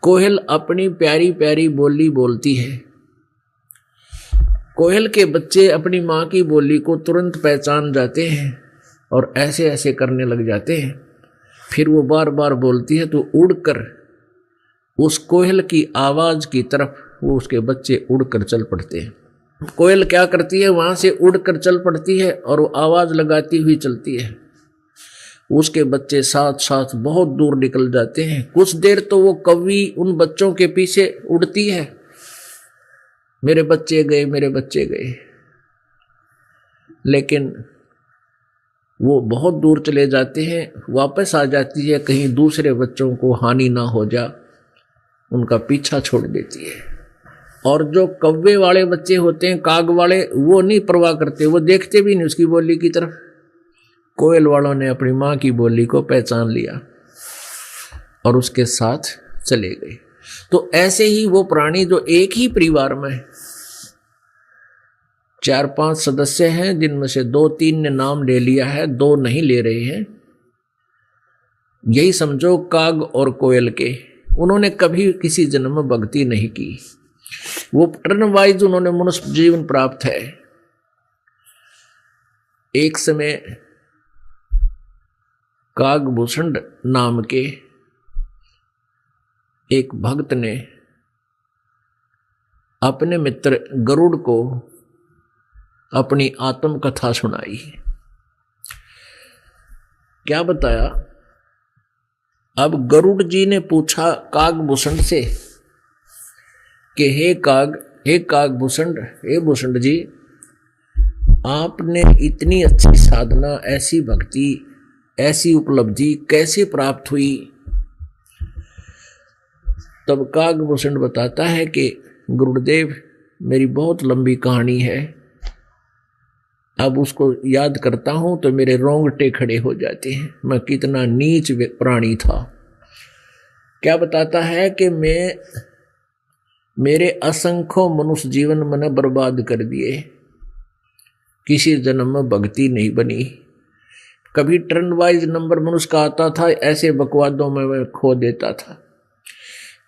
कोयल अपनी प्यारी प्यारी बोली बोलती है। कोयल के बच्चे अपनी माँ की बोली को तुरंत पहचान जाते हैं और ऐसे ऐसे करने लग जाते हैं। फिर वो बार बार बोलती है तो उड़कर उस कोयल की आवाज की तरफ वो उसके बच्चे उड़कर चल पड़ते हैं। कोयल क्या करती है, वहां से उड़कर चल पड़ती है और वो आवाज लगाती हुई चलती है। उसके बच्चे साथ साथ बहुत दूर निकल जाते हैं। कुछ देर तो वो कौवी उन बच्चों के पीछे उड़ती है, मेरे बच्चे गए, मेरे बच्चे गए, लेकिन वो बहुत दूर चले जाते हैं, वापस आ जाती है, कहीं दूसरे बच्चों को हानि ना हो जा, उनका पीछा छोड़ देती है। और जो कौवे वाले बच्चे होते हैं, काग वाले, वो नहीं परवाह करते, वो देखते भी नहीं उसकी बोली की तरफ। कोयल वालों ने अपनी माँ की बोली को पहचान लिया और उसके साथ चले गए। तो ऐसे ही वो प्राणी जो एक ही परिवार में 4-5 सदस्य हैं, जिनमें से 2-3 ने नाम ले लिया है, 2 नहीं ले रहे हैं, यही समझो काग और कोयल के, उन्होंने कभी किसी जन्म में भक्ति नहीं की। वो टर्न वाइज उन्होंने मनुष्य जीवन प्राप्त है। एक समय कागभूषण नाम के एक भक्त ने अपने मित्र गरुड़ को अपनी आत्म कथा सुनाई। क्या बताया? अब गरुड़ जी ने पूछा कागभूषण से कि हे कागभूषण, हे भूषण जी, आपने इतनी अच्छी साधना, ऐसी भक्ति, ऐसी उपलब्धि कैसे प्राप्त हुई? तब कागभूषण बताता है कि गुरुदेव, मेरी बहुत लंबी कहानी है, अब उसको याद करता हूं तो मेरे रोंगटे खड़े हो जाते हैं, मैं कितना नीच प्राणी था। क्या बताता है कि मेरे असंख्यों मनुष्य जीवन मैंने बर्बाद कर दिए, किसी जन्म में भक्ति नहीं बनी। कभी टर्न वाइज नंबर मनुष्य का आता था, ऐसे बकवादों में मैं खो देता था।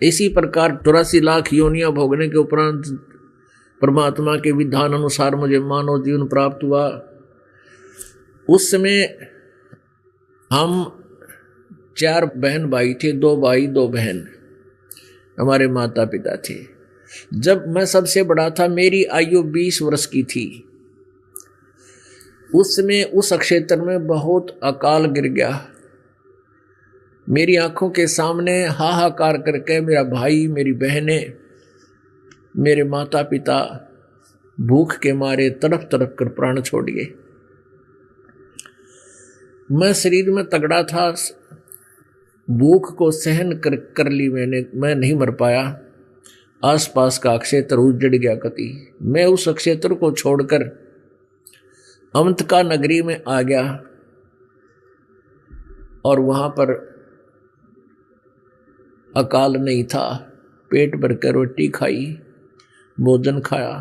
इसी प्रकार 84 लाख योनियां भोगने के उपरांत परमात्मा के विधान अनुसार मुझे मानव जीवन प्राप्त हुआ। उस समय हम 4 बहन भाई थे, 2 भाई 2 बहन, हमारे माता पिता थे। जब मैं सबसे बड़ा था, मेरी आयु 20 वर्ष की थी। उस समय उस क्षेत्र में बहुत अकाल गिर गया। मेरी आंखों के सामने हाहाकार करके मेरा भाई, मेरी बहनें, मेरे माता पिता भूख के मारे तड़प तड़प कर प्राण छोड़ गए। मैं शरीर में तगड़ा था, भूख को सहन कर ली मैं नहीं मर पाया। आसपास का क्षेत्र उजड़ गया कति। मैं उस क्षेत्र को छोड़कर अमंतका नगरी में आ गया और वहां पर अकाल नहीं था। पेट भर कर रोटी खाई, भोजन खाया,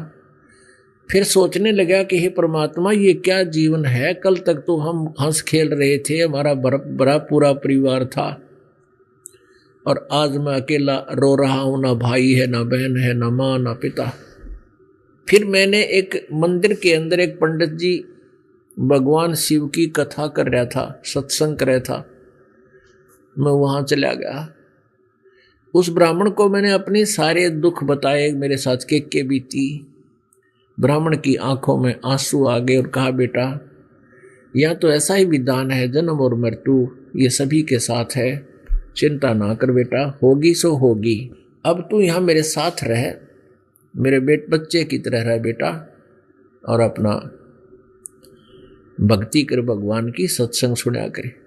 फिर सोचने लगा कि हे परमात्मा, ये क्या जीवन है? कल तक तो हम हंस खेल रहे थे, हमारा बड़ा पूरा परिवार था, और आज मैं अकेला रो रहा हूं, ना भाई है, ना बहन है, ना माँ, ना पिता। फिर मैंने एक मंदिर के अंदर एक पंडित जी भगवान शिव की कथा कर रहा था, सत्संग कर रहा था, मैं वहां चला गया। उस ब्राह्मण को मैंने अपने सारे दुख बताए, मेरे साथ के बीती। ब्राह्मण की आंखों में आंसू आ गए और कहा, बेटा, यह तो ऐसा ही विधान है, जन्म और मृत्यु ये सभी के साथ है, चिंता ना कर बेटा, होगी सो होगी। अब तू यहाँ मेरे साथ रह, मेरे बच्चे की तरह रह बेटा, और अपना भक्ति कर, भगवान की सत्संग सुना करे।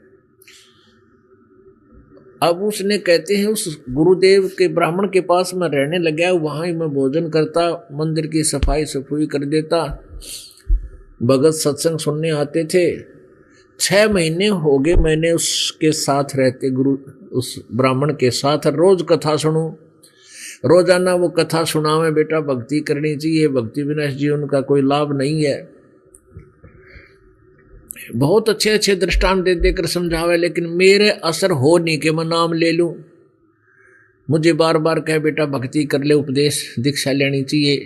अब उसने, कहते हैं, उस गुरुदेव के ब्राह्मण के पास मैं रहने लगा, वहां ही मैं भोजन करता, मंदिर की सफाई सफाई कर देता, भगत सत्संग सुनने आते थे। 6 महीने हो गए मैंने उसके साथ रहते, उस ब्राह्मण के साथ रोज कथा सुनूं। रोजाना वो कथा सुनावे बेटा भक्ति करनी चाहिए, भक्ति विनाश जीवन का कोई लाभ नहीं है। बहुत अच्छे अच्छे दृष्टांत दे देकर समझावे, लेकिन मेरे असर हो नहीं कि मैं नाम ले लूं। मुझे बार बार कहे बेटा भक्ति कर ले, उपदेश दीक्षा लेनी चाहिए,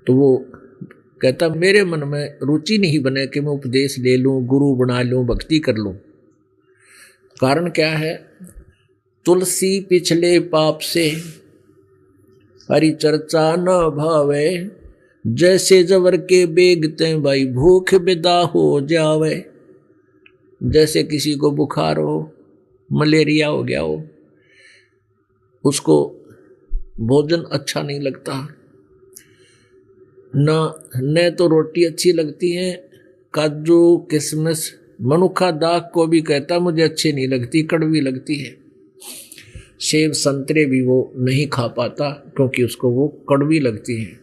तो वो कहता मेरे मन में रुचि नहीं बने कि मैं उपदेश ले लूं, गुरु बना लूं, भक्ति कर लूं। कारण क्या है? तुलसी पिछले पाप से हरि चर्चा न भावे, जैसे जवर के बेगते भाई भूख बिदा हो जावे। जैसे किसी को बुखार हो, मलेरिया हो गया हो, उसको भोजन अच्छा नहीं लगता, न तो रोटी अच्छी लगती है, काजू किशमिश मनुखा दाग को भी कहता मुझे अच्छी नहीं लगती, कड़वी लगती है। सेब संतरे भी वो नहीं खा पाता क्योंकि उसको वो कड़वी लगती हैं।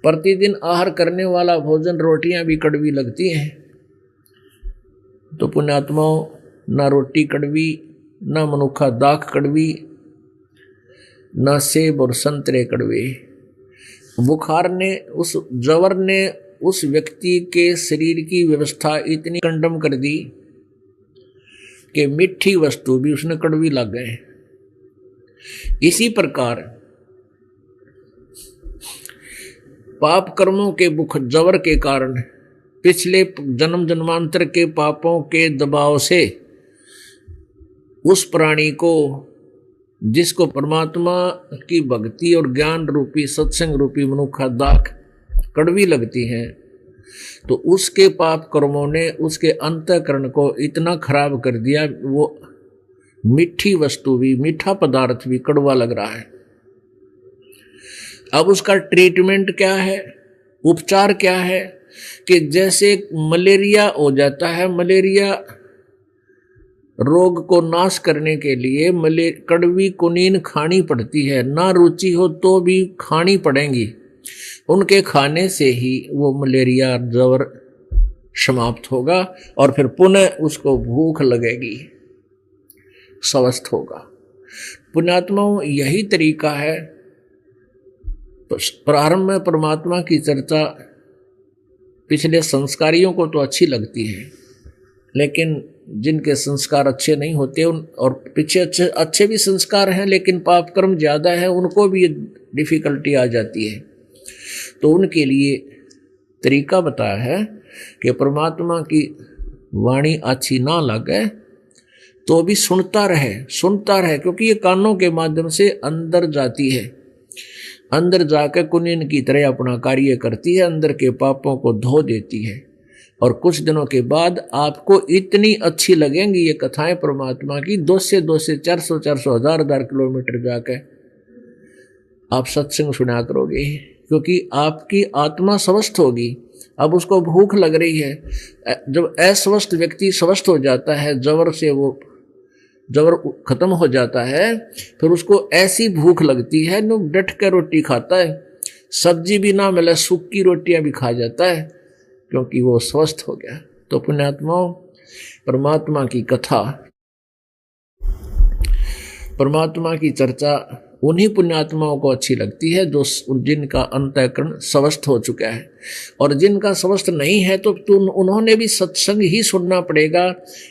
प्रतिदिन आहार करने वाला भोजन रोटियां भी कड़वी लगती हैं। तो पुण्यात्माओं, ना रोटी कड़वी, ना मनुखा दाख कड़वी, ना सेब और संतरे कड़वे। बुखार ने, उस जवर ने उस व्यक्ति के शरीर की व्यवस्था इतनी कंडम कर दी कि मीठी वस्तु भी उसने कड़वी लग गए। इसी प्रकार पाप कर्मों के बुख जवर के कारण, पिछले जन्म जन्मांतर के पापों के दबाव से उस प्राणी को, जिसको परमात्मा की भक्ति और ज्ञान रूपी सत्संग रूपी मनुखा दाख कड़वी लगती है, तो उसके पाप कर्मों ने उसके अंतःकरण को इतना खराब कर दिया, वो मीठी वस्तु भी, मीठा पदार्थ भी कड़वा लग रहा है। अब उसका ट्रीटमेंट क्या है, उपचार क्या है? कि जैसे मलेरिया हो जाता है, मलेरिया रोग को नाश करने के लिए कड़वी कुनीन खानी पड़ती है, ना रुचि हो तो भी खानी पड़ेंगी। उनके खाने से ही वो मलेरिया जवर समाप्त होगा और फिर पुनः उसको भूख लगेगी, स्वस्थ होगा। पुण्यात्माओं, यही तरीका है। प्रारंभ में परमात्मा की चर्चा पिछले संस्कारियों को तो अच्छी लगती है, लेकिन जिनके संस्कार अच्छे नहीं होते और पीछे अच्छे भी संस्कार हैं लेकिन पाप कर्म ज़्यादा है, उनको भी डिफिकल्टी आ जाती है। तो उनके लिए तरीका बताया है कि परमात्मा की वाणी अच्छी ना लगे तो भी सुनता रहे, क्योंकि ये कानों के माध्यम से अंदर जाती है, अंदर जाकर कुनीन की तरह अपना कार्य करती है, अंदर के पापों को धो देती है। और कुछ दिनों के बाद आपको इतनी अच्छी लगेंगी ये कथाएं परमात्मा की, 200 से 400 1000 किलोमीटर जाकर आप सत्संग सुना करोगे, क्योंकि आपकी आत्मा स्वस्थ होगी। अब उसको भूख लग रही है। जब अस्वस्थ व्यक्ति स्वस्थ हो जाता है, जवर से वो जबर खत्म हो जाता है, फिर उसको ऐसी भूख लगती है नो डट कर रोटी खाता है, सब्जी भी ना मिले सूखी रोटियां भी खा जाता है, क्योंकि वो स्वस्थ हो गया। तो पुण्यात्माओं, परमात्मा की कथा, परमात्मा की चर्चा उन्हीं पुण्यात्माओं को अच्छी लगती है जो जिनका अंतःकरण स्वस्थ हो चुका है। और जिनका स्वस्थ नहीं है तो उन्होंने भी सत्संग ही सुनना पड़ेगा।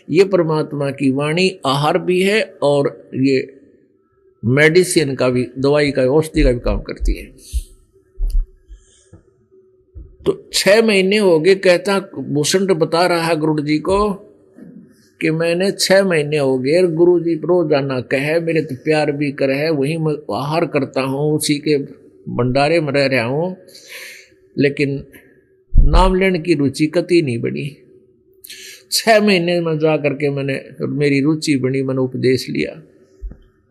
ये परमात्मा की वाणी आहार भी है और ये मेडिसिन का भी, दवाई का, औषधि का भी काम करती है। तो 6 महीने हो गए, कहता भूषण बता रहा है गुरु जी को कि मैंने 6 महीने हो गए, गुरु जी रोजाना कहे, मेरे तो प्यार भी कर है, वही मैं आहार करता हूँ, उसी के भंडारे में रह रहा हूँ, लेकिन नाम लेने की रुचि कति नहीं बनी। 6 महीने में जा करके मैंने, मेरी रुचि बनी, मैंने उपदेश लिया।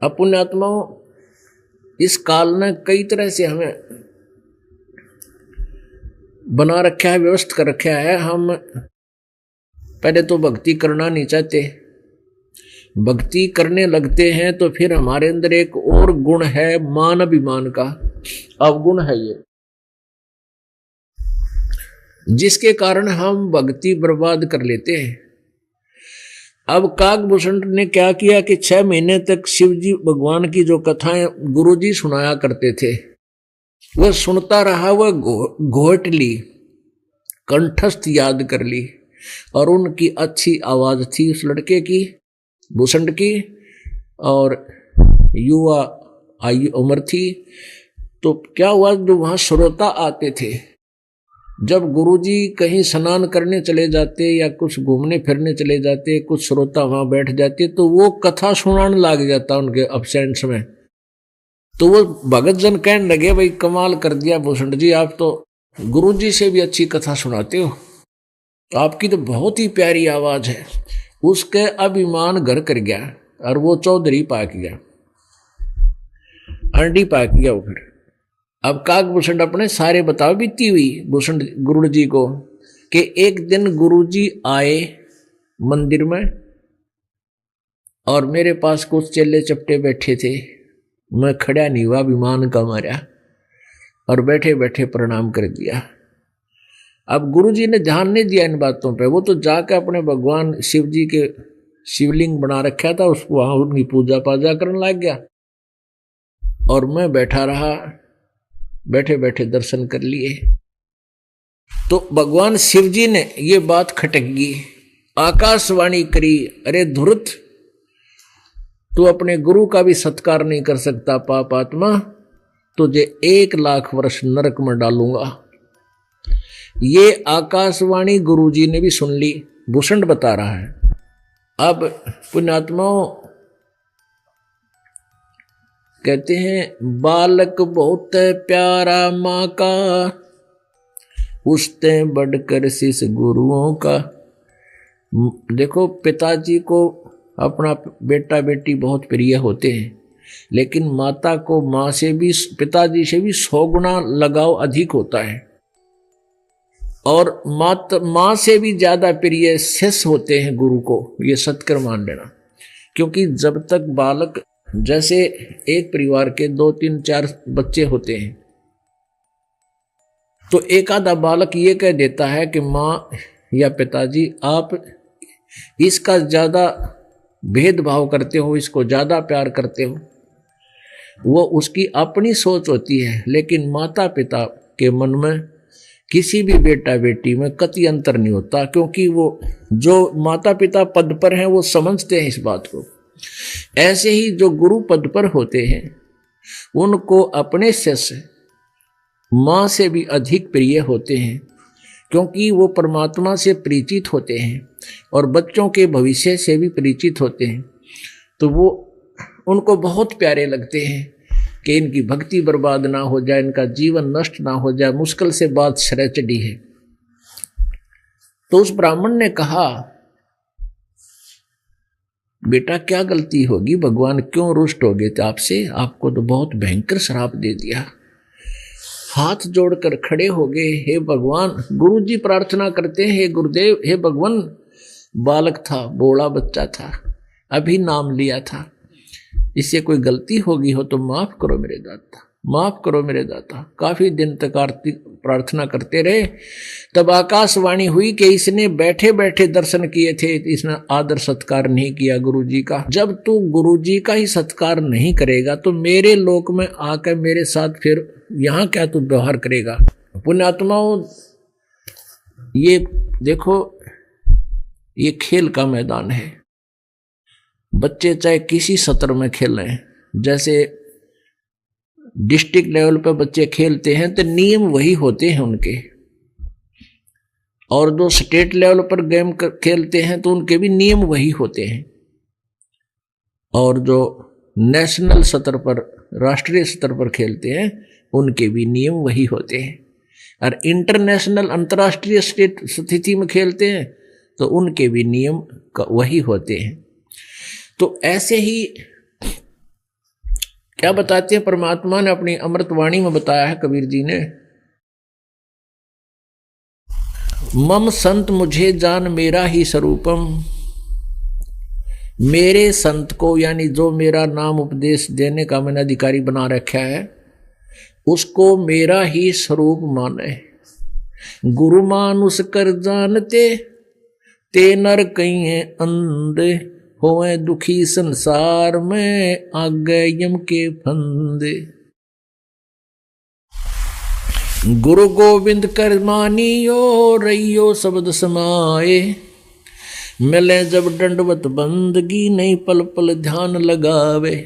अब पुण्यात्माओं, इस काल ने कई तरह से हमें बना रखा है, व्यवस्थित कर रखा है। हम पहले तो भक्ति करना नहीं चाहते, भक्ति करने लगते हैं तो फिर हमारे अंदर एक और गुण है, मान अभिमान का अवगुण है ये, जिसके कारण हम भक्ति बर्बाद कर लेते हैं। अब काकभूषण ने क्या किया कि 6 महीने तक शिव जी भगवान की जो कथाएं गुरु जी सुनाया करते थे वह सुनता रहा, वह घोट ली, कंठस्थ याद कर ली। और उनकी अच्छी आवाज थी उस लड़के की, भूषण की, और युवा आयु उम्र थी। तो क्या हुआ, जो वहां श्रोता आते थे, जब गुरुजी कहीं स्नान करने चले जाते या कुछ घूमने फिरने चले जाते, कुछ श्रोता वहां बैठ जाते, तो वो कथा सुनाने लग जाता उनके अब्सेंस में। तो वो भगत जन कहने लगे, भाई कमाल कर दिया भूषण जी, आप तो गुरुजी से भी अच्छी कथा सुनाते हो, आपकी तो बहुत ही प्यारी आवाज है। उसके अभिमान घर कर गया और वो चौधरी पाक गया, अंडी पाक गया वो। फिर अब काकभूषण अपने सारे बताओ बीती हुई भूषण गुरु जी को कि एक दिन गुरु जी आए मंदिर में और मेरे पास कुछ चेले चपटे बैठे थे, मैं खड़ा नहीं हुआ, विमान का मारा और बैठे बैठे प्रणाम कर दिया। अब गुरुजी ने ध्यान नहीं दिया इन बातों पे, वो तो जाकर अपने भगवान शिव जी के शिवलिंग बना रखा था, उसको वहां उनकी पूजा पाजा करने लग गया और मैं बैठा रहा, बैठे बैठे दर्शन कर लिए। तो भगवान शिव जी ने ये बात खटक गई, आकाशवाणी करी, अरे धुरत, तू अपने गुरु का भी सत्कार नहीं कर सकता पाप आत्मा, तुझे 1 लाख वर्ष नरक में डालूंगा। ये आकाशवाणी गुरुजी ने भी सुन ली, भूषण बता रहा है। अब पुण्यात्माओं कहते हैं, बालक बहुत प्यारा माँ का, उसते बढ़कर शिष गुरुओं का। देखो, पिताजी को अपना बेटा बेटी बहुत प्रिय होते हैं, लेकिन माता को माँ से भी, पिताजी से भी 100 गुना लगाव अधिक होता है। और माँ से भी ज्यादा प्रिय शिष्य होते हैं गुरु को, ये सत्कर मान लेना। क्योंकि जब तक बालक, जैसे एक परिवार के 2, 3, 4 बच्चे होते हैं, तो एक आधा बालक ये कह देता है कि माँ या पिताजी आप इसका ज्यादा भेदभाव करते हो, इसको ज्यादा प्यार करते हो। वो उसकी अपनी सोच होती है, लेकिन माता पिता के मन में किसी भी बेटा बेटी में कति अंतर नहीं होता, क्योंकि वो जो माता पिता पद पर हैं वो समझते हैं इस बात को। ऐसे ही जो गुरु पद पर होते हैं उनको अपने शिष्य माँ से भी अधिक प्रिय होते हैं, क्योंकि वो परमात्मा से परिचित होते हैं और बच्चों के भविष्य से भी परिचित होते हैं। तो वो उनको बहुत प्यारे लगते हैं कि इनकी भक्ति बर्बाद ना हो जाए, इनका जीवन नष्ट ना हो जाए। मुश्किल से बात शरह चढ़ी है। तो उस ब्राह्मण ने कहा, बेटा क्या गलती होगी, भगवान क्यों रुष्ट हो गए थे आपसे, आपको तो बहुत भयंकर श्राप दे दिया। हाथ जोड़कर खड़े हो गए, हे भगवान। गुरुजी प्रार्थना करते हैं, हे गुरुदेव, हे भगवान, बालक था, बोला बच्चा था, अभी नाम लिया था, इससे कोई गलती होगी हो तो माफ करो मेरे दाता, माफ करो मेरे दाता। काफी दिन तक आरती प्रार्थना करते रहे, तब आकाशवाणी हुई कि इसने बैठे बैठे दर्शन किए थे, इसने आदर सत्कार नहीं किया गुरुजी का। जब तू गुरुजी का ही सत्कार नहीं करेगा तो मेरे लोक में आकर मेरे साथ फिर यहाँ क्या तू व्यवहार करेगा। पुण्यात्माओं, ये देखो, ये खेल का मैदान है। बच्चे चाहे किसी सत्र में खेलें, जैसे डिस्ट्रिक्ट लेवल पर बच्चे खेलते हैं तो नियम वही होते हैं उनके, और जो स्टेट लेवल पर गेम खेलते हैं तो उनके भी नियम वही होते हैं, और जो नेशनल स्तर पर, राष्ट्रीय स्तर पर खेलते हैं उनके भी नियम वही होते हैं, और इंटरनेशनल अंतर्राष्ट्रीय स्टेट स्थिति में खेलते हैं तो उनके भी नियम वही होते हैं। तो ऐसे ही क्या बताते हैं परमात्मा ने अपनी अमृतवाणी में बताया है, कबीर जी ने, मम संत मुझे जान मेरा ही स्वरूपम। मेरे संत को, यानी जो मेरा नाम उपदेश देने का मैंने अधिकारी बना रखा है, उसको मेरा ही स्वरूप माने। गुरु मानुष कर जानते ते नर कहीं है अंधे, होए दुखी संसार में, आगे यम के फंदे। गुरु गोविंद कर मानियो, रहियो शब्द समाए, मिले जब दंडवत बंदगी, नहीं पल पल ध्यान लगावे।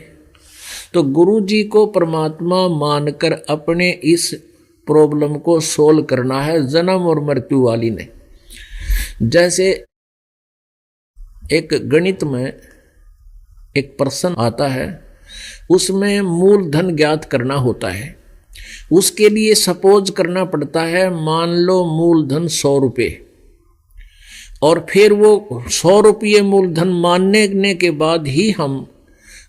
तो गुरु जी को परमात्मा मानकर अपने इस प्रॉब्लम को सोल्व करना है, जन्म और मृत्यु वाली ने। जैसे एक गणित में एक प्रश्न आता है, उसमें मूलधन ज्ञात करना होता है। उसके लिए सपोज करना पड़ता है, मान लो मूलधन 100 रुपये, और फिर वो 100 रुपये मूलधन मानने के बाद ही हम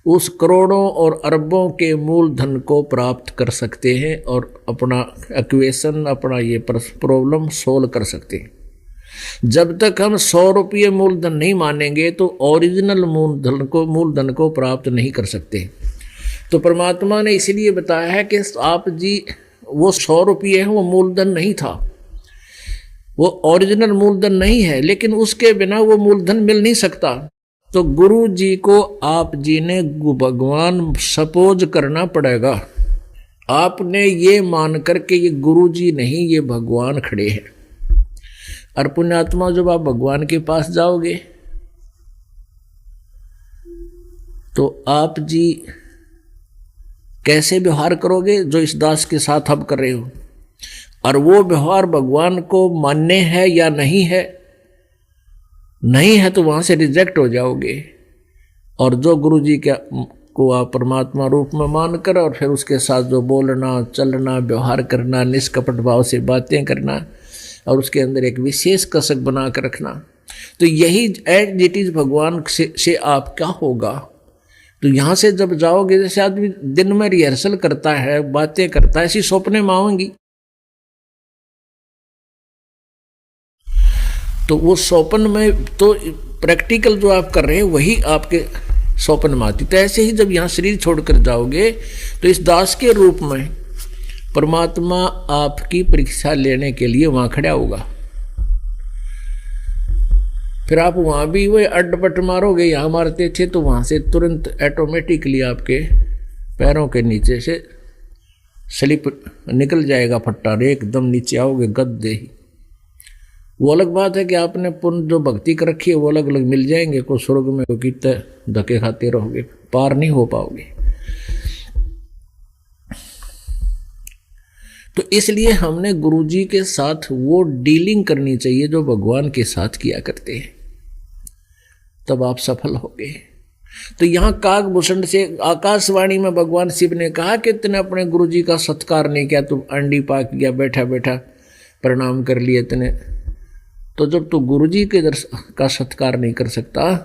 उस करोड़ों और अरबों के मूलधन को प्राप्त कर सकते हैं और अपना इक्वेशन, अपना ये प्रॉब्लम सोल्व कर सकते हैं। जब तक हम 100 रुपये मूलधन नहीं मानेंगे तो ओरिजिनल मूलधन को प्राप्त नहीं कर सकते। तो परमात्मा ने इसलिए बताया है कि आप जी वो 100 रुपये है, वो मूलधन नहीं था, वो ओरिजिनल मूलधन नहीं है, लेकिन उसके बिना वो मूलधन मिल नहीं सकता। तो गुरु जी को आप जी ने भगवान सपोज करना पड़ेगा। आपने ये मान करके ये गुरु जी नहीं, ये भगवान खड़े हैं। और पुण्यात्मा, जब आप भगवान के पास जाओगे तो आप जी कैसे व्यवहार करोगे, जो इस दास के साथ आप कर रहे हो, और वो व्यवहार भगवान को मान्य है या नहीं है, नहीं है तो वहां से रिजेक्ट हो जाओगे। और जो गुरु जी को आप परमात्मा रूप में मानकर और फिर उसके साथ जो बोलना चलना व्यवहार करना, निष्कपट भाव से बातें करना और उसके अंदर एक विशेष कसक बना कर रखना, तो यही एज इट इज भगवान से आप क्या होगा। तो यहाँ से जब जाओगे, जैसे आदमी दिन में रिहर्सल करता है, बातें करता है, ऐसी सपने में आएंगी। तो वो स्वप्न में तो प्रैक्टिकल जो आप कर रहे हैं वही आपके स्वप्न में आती। तो ऐसे ही जब यहाँ शरीर छोड़कर जाओगे तो इस दास के रूप में परमात्मा आपकी परीक्षा लेने के लिए वहां खड़ा होगा। फिर आप वहां भी वही अड्डपट मारोगे, यहाँ मारते थे, तो वहां से तुरंत ऑटोमेटिकली आपके पैरों के नीचे से स्लिप निकल जाएगा फट्टा, एकदम नीचे आओगे गद्दे ही। वो अलग बात है कि आपने पुण्य जो भक्ति कर रखी है वो अलग अलग मिल जाएंगे, को स्वर्ग में को कितने धक्के खाते रहोगे, पार नहीं हो पाओगे। तो इसलिए हमने गुरुजी के साथ वो डीलिंग करनी चाहिए जो भगवान के साथ किया करते हैं, तब आप सफल होगे। तो यहाँ काकभूषण से आकाशवाणी में भगवान शिव ने कहा कि तूने अपने गुरुजी का सत्कार नहीं किया, तू अंडी पाक गया, बैठा बैठा प्रणाम कर लिए तूने। तो जब तू गुरुजी के का सत्कार नहीं कर सकता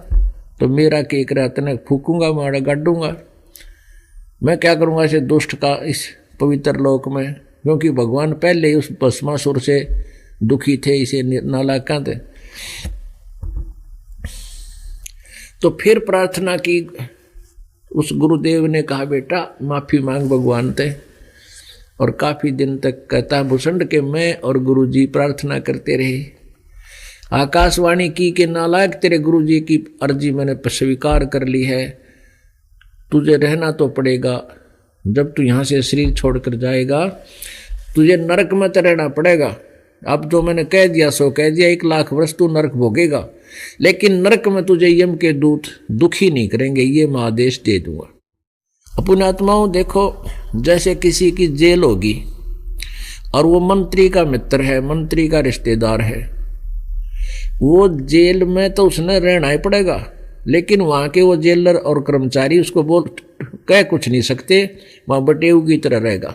तो मेरा केक तने फूकूंगा, मारा गाड़ूंगा। मैं क्या करूंगा इसे दुष्ट का इस पवित्र लोक में, क्योंकि भगवान पहले ही उस भस्मासुर से दुखी थे, इसे नालायका थे। तो फिर प्रार्थना की, उस गुरुदेव ने कहा बेटा माफी मांग भगवान ते। और काफी दिन तक कहता भूषण के मैं और गुरुजी प्रार्थना करते रहे, आकाशवाणी की कि नालायक तेरे गुरुजी की अर्जी मैंने स्वीकार कर ली है, तुझे रहना तो पड़ेगा। जब तू यहाँ से शरीर छोड़कर जाएगा तुझे नरक में तो रहना पड़ेगा। अब जो मैंने कह दिया सो कह दिया, 1 लाख वर्ष तू नरक भोगेगा, लेकिन नरक में तुझे यम के दूत दुखी नहीं करेंगे, ये मैं आदेश दे दूंगा। अपने आत्माओं देखो, जैसे किसी की जेल होगी और वो मंत्री का मित्र है, मंत्री का रिश्तेदार है, वो जेल में तो उसने रहना ही पड़ेगा, लेकिन वहां के वो जेलर और कर्मचारी उसको कह कुछ नहीं सकते, वहां बटेऊ की तरह रहेगा,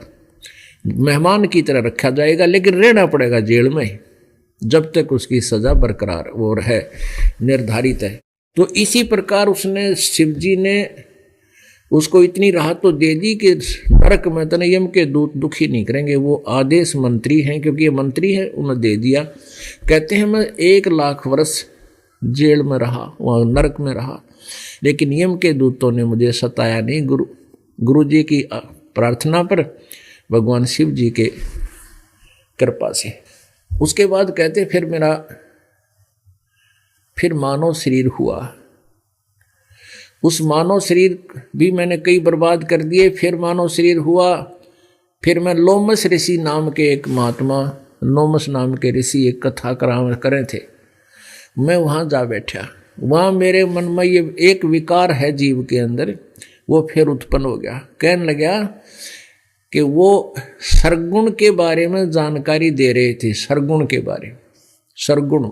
मेहमान की तरह रखा जाएगा, लेकिन रहना पड़ेगा जेल में जब तक उसकी सजा बरकरार वो है, निर्धारित है। तो इसी प्रकार उसने शिव जी ने उसको इतनी राहत तो दे दी कि नरक में तने यम के दूत दुखी नहीं करेंगे। वो आदेश मंत्री हैं, क्योंकि ये मंत्री है, उन्हें दे दिया। कहते हैं मैं 1 लाख वर्ष जेल में रहा, वहाँ नरक में रहा, लेकिन यम के दूतों ने मुझे सताया नहीं। गुरु जी की प्रार्थना पर, भगवान शिव जी के कृपा से। उसके बाद कहते फिर मानव शरीर हुआ। उस मानव शरीर भी मैंने कई बर्बाद कर दिए। फिर मानव शरीर हुआ। फिर मैं लोमस ऋषि नाम के एक महात्मा, लोमस नाम के ऋषि एक कथा करे थे, मैं वहाँ जा बैठा। वहाँ मेरे मन में ये एक विकार है जीव के अंदर, वो फिर उत्पन्न हो गया। कहने लगा कि वो सरगुण के बारे में जानकारी दे रहे थे, सरगुण के बारे, सरगुण।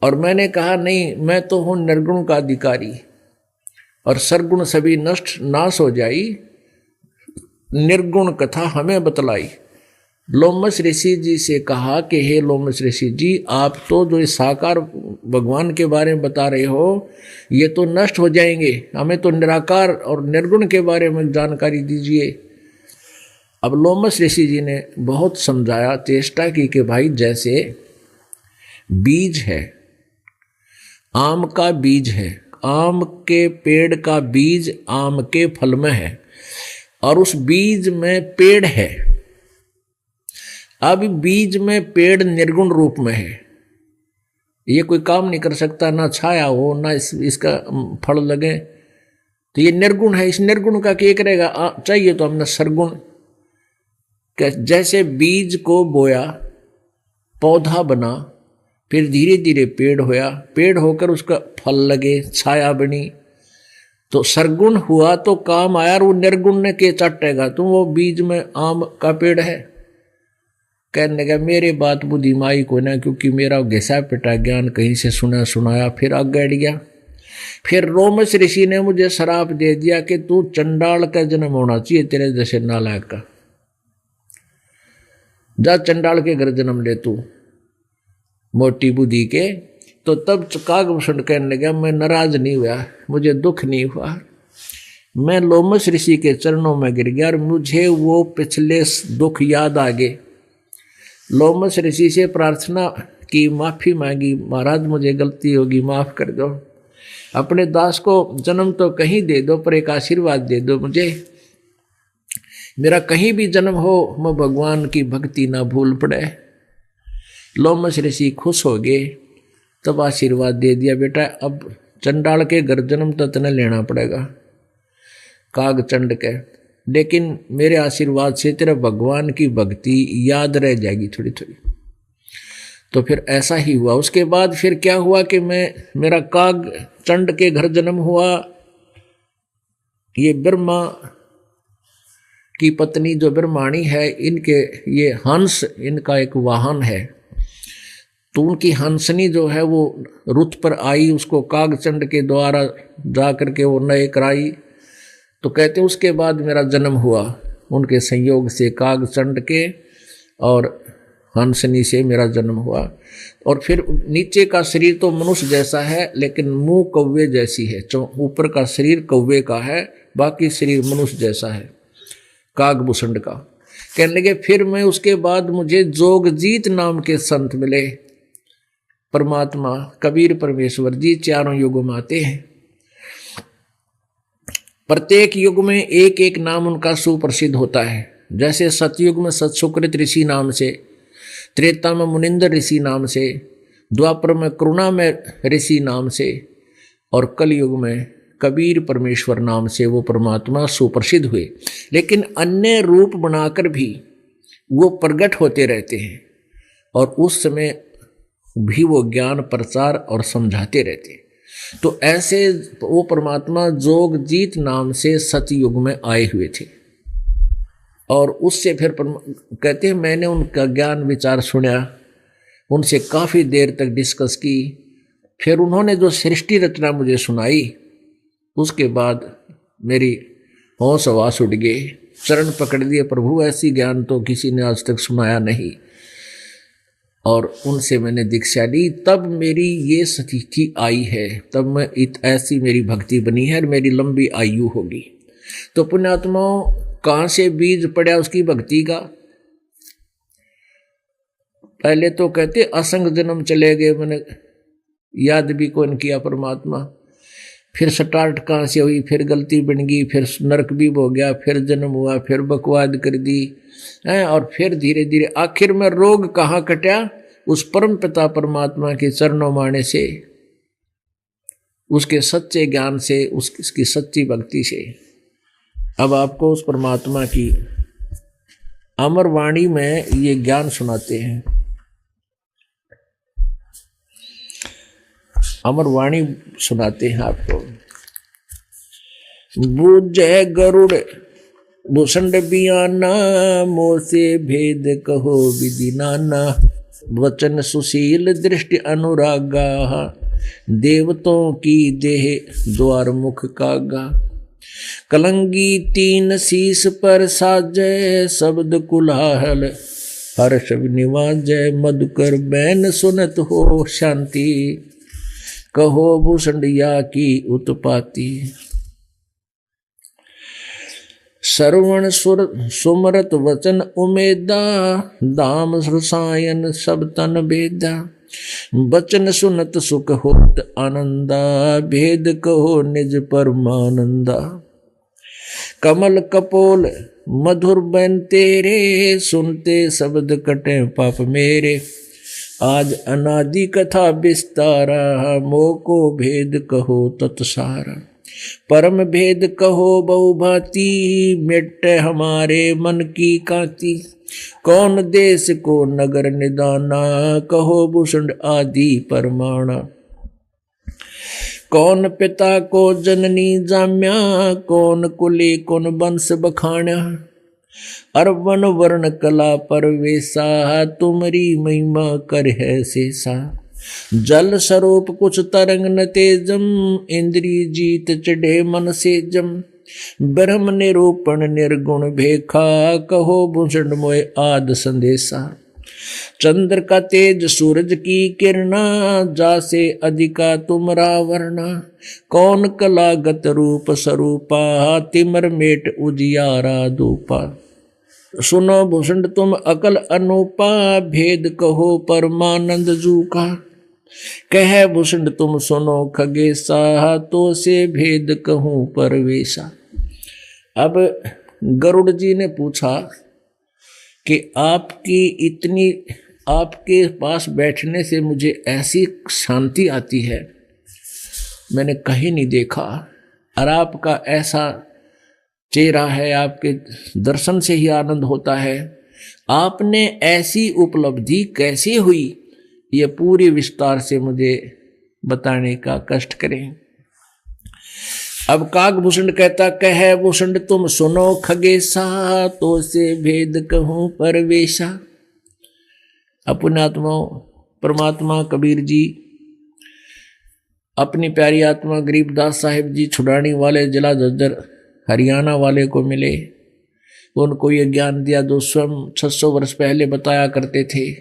और मैंने कहा नहीं, मैं तो हूँ निर्गुण का अधिकारी, और सरगुण सभी नष्ट नाश हो जाई, निर्गुण कथा हमें बतलाई। लोमस ऋषि जी से कहा कि हे लोमस ऋषि जी, आप तो जो इस साकार भगवान के बारे में बता रहे हो ये तो नष्ट हो जाएंगे, हमें तो निराकार और निर्गुण के बारे में जानकारी दीजिए। अब लोमस ऋषि जी ने बहुत समझाया, चेष्टा की कि भाई जैसे बीज है, आम का बीज है, आम के पेड़ का बीज आम के फल में है, और उस बीज में पेड़ है। अब बीज में पेड़ निर्गुण रूप में है, ये कोई काम नहीं कर सकता, ना छाया हो ना इसका फल लगे, तो ये निर्गुण है। इस निर्गुण का क्या करेगा, चाहिए तो हमने सरगुण। जैसे बीज को बोया, पौधा बना, फिर धीरे धीरे पेड़ होया, पेड़ होकर उसका फल लगे, छाया बनी, तो सरगुण हुआ तो काम आया। और वो निर्गुण ने के चाटेगा, तो वो बीज में आम का पेड़ है। कहने लगा मेरे बात बुद्धि माई को ना, क्योंकि मेरा घिसा पिटा ज्ञान कहीं से सुना सुनाया, फिर आगे अड़ गया। फिर रोमस ऋषि ने मुझे श्राप दे दिया कि तू चंडाल का जन्म होना चाहिए, तेरे जैसे नालायक का, जा चंडाल के घर जन्म ले तू, मोटी बुद्धि के। तो तब कागभूषण कहने लगा मैं नाराज नहीं हुआ, मुझे दुख नहीं हुआ, मैं लोमस ऋषि के चरणों में गिर गया और मुझे वो पिछले दुख याद आ गए। लोमस ऋषि से प्रार्थना की, माफ़ी मांगी, महाराज मुझे गलती होगी, माफ़ कर दो, अपने दास को जन्म तो कहीं दे दो, पर एक आशीर्वाद दे दो मुझे, मेरा कहीं भी जन्म हो मैं भगवान की भक्ति ना भूल पड़े। लोमस ऋषि खुश हो गए, तब आशीर्वाद दे दिया, बेटा अब चंडाल के घर जन्म तो तने लेना पड़ेगा, कागचंड के, लेकिन मेरे आशीर्वाद से तेरा भगवान की भक्ति याद रह जाएगी थोड़ी थोड़ी। तो फिर ऐसा ही हुआ। उसके बाद फिर क्या हुआ कि मेरा कागचंड के घर जन्म हुआ। ये ब्रह्मा की पत्नी जो ब्रह्माणी है, इनके ये हंस इनका एक वाहन है, तो उनकी हंसनी जो है वो रुत पर आई, उसको कागचंड के द्वारा जा करके वो नए कराई। तो कहते उसके बाद मेरा जन्म हुआ, उनके संयोग से कागचंड के और हंसनी से मेरा जन्म हुआ। और फिर नीचे का शरीर तो मनुष्य जैसा है, लेकिन मुंह कौवे जैसी है, ऊपर का शरीर कौवे का है, बाकी शरीर मनुष्य जैसा है, कागभूषण का। कहने लगे फिर मैं उसके बाद मुझे जोगजीत नाम के संत मिले, परमात्मा कबीर परमेश्वर जी चारों युगों में आते हैं, प्रत्येक युग में एक एक नाम उनका सुप्रसिद्ध होता है। जैसे सतयुग में सतसुकृत ऋषि नाम से, त्रेता में मुनिंदर ऋषि नाम से, द्वापर में करुणा में ऋषि नाम से, और कलयुग में कबीर परमेश्वर नाम से वो परमात्मा सुप्रसिद्ध हुए। लेकिन अन्य रूप बनाकर भी वो प्रकट होते रहते हैं, और उस समय भी वो ज्ञान प्रचार और समझाते रहते हैं। तो ऐसे वो परमात्मा जोगजीत नाम से सतयुग में आए हुए थे, और उससे फिर कहते हैं मैंने उनका ज्ञान विचार सुना, उनसे काफ़ी देर तक डिस्कस की। फिर उन्होंने जो सृष्टि रचना मुझे सुनाई, उसके बाद मेरी होश हवास उड़ गई, चरण पकड़ दिए, प्रभु ऐसी ज्ञान तो किसी ने आज तक सुनाया नहीं। और उनसे मैंने दीक्षा ली, तब मेरी ये स्थिति आई है, तब मैं ऐसी मेरी भक्ति बनी है और मेरी लंबी आयु होगी। तो पुण्यात्माओं, कहाँ से बीज पड़ा उसकी भक्ति का? पहले तो कहते असंग जन्म चले गए, मैंने याद भी कौन किया परमात्मा। फिर स्टार्ट कहाँ से हुई, फिर गलती बन गई, फिर नरक भी हो गया, फिर जन्म हुआ, फिर बकवाद कर दी है, और फिर धीरे धीरे आखिर में रोग कहाँ कटा? उस परम पिता परमात्मा के चरणों माने से उसके सच्चे ज्ञान से, उसकी सच्ची भक्ति से। अब आपको उस परमात्मा की अमर वाणी में ये ज्ञान सुनाते हैं। अमर वाणी सुनाते हैं आपको। बूझे गरुड़ भूषण बियाना, मोह से भेद कहो विधि नाना। वचन सुशील दृष्टि अनुरागा, देवतों की देह द्वार मुख कागा। कलंगी तीन शीस पर साजय, शब्द कुलाहल हर्ष निवाजय। मधुकर बैन सुनत हो शांति, कहो भूषणिया की उत्पाती। श्रवण सुर सुमरत वचन उमेदा, दाम रसायन सब तन भेदा। बचन सुनत सुख होत आनंदा, भेद कहो निज परमानंदा। कमल कपोल मधुर बन तेरे, सुनते शब्द कटे पाप मेरे। आज अनादि कथा विस्तारा, मोह को भेद कहो तत्सारा। परम भेद कहो बहुभांति, मिटे हमारे मन की कांति। कौन देश को नगर निदाना, कहो भूषण आदि परमाणा। कौन पिता को जननी जाम्या, कौन कुली कौन वंश बखाण्या। अरवन वर्ण कला परवेसा, तुमरी महिमा कर है शेषा। जल स्वरूप कुछ तरंग न तेजम, इंद्री जीत चढ़े मन से जम। ब्रह्म निरूपण निर्गुण भेखा, कहो भूषण मोय आद संदेशा। चंद्र का तेज सूरज की किरणा, जासे अधिका तुमरा वर्णा। कौन कलागत रूप स्वरूपा, तिमर मेट उजियारा धूपा। सुनो भूषण तुम अकल अनूपा, भेद कहो परमानंद जू का। कह भूषण तुम सुनो खगेसा, तो से भेद कहूं परवेशा। अब गरुड़ जी ने पूछा कि आपके पास बैठने से मुझे ऐसी शांति आती है, मैंने कहीं नहीं देखा। और आपका ऐसा चेहरा है, आपके दर्शन से ही आनंद होता है। आपने ऐसी उपलब्धि कैसे हुई, ये पूरी विस्तार से मुझे बताने का कष्ट करें। अब काकभूषण कहता, कह भूषण तुम सुनो खगेसा, तो से भेद कहूं परवेशा। अपने आत्माओं परमात्मा कबीर जी अपनी प्यारी आत्मा गरीबदास साहिब जी छुड़ानी वाले जिला झज्जर हरियाणा वाले को मिले। उनको ये ज्ञान दिया जो स्वयं 600 वर्ष पहले बताया करते थे।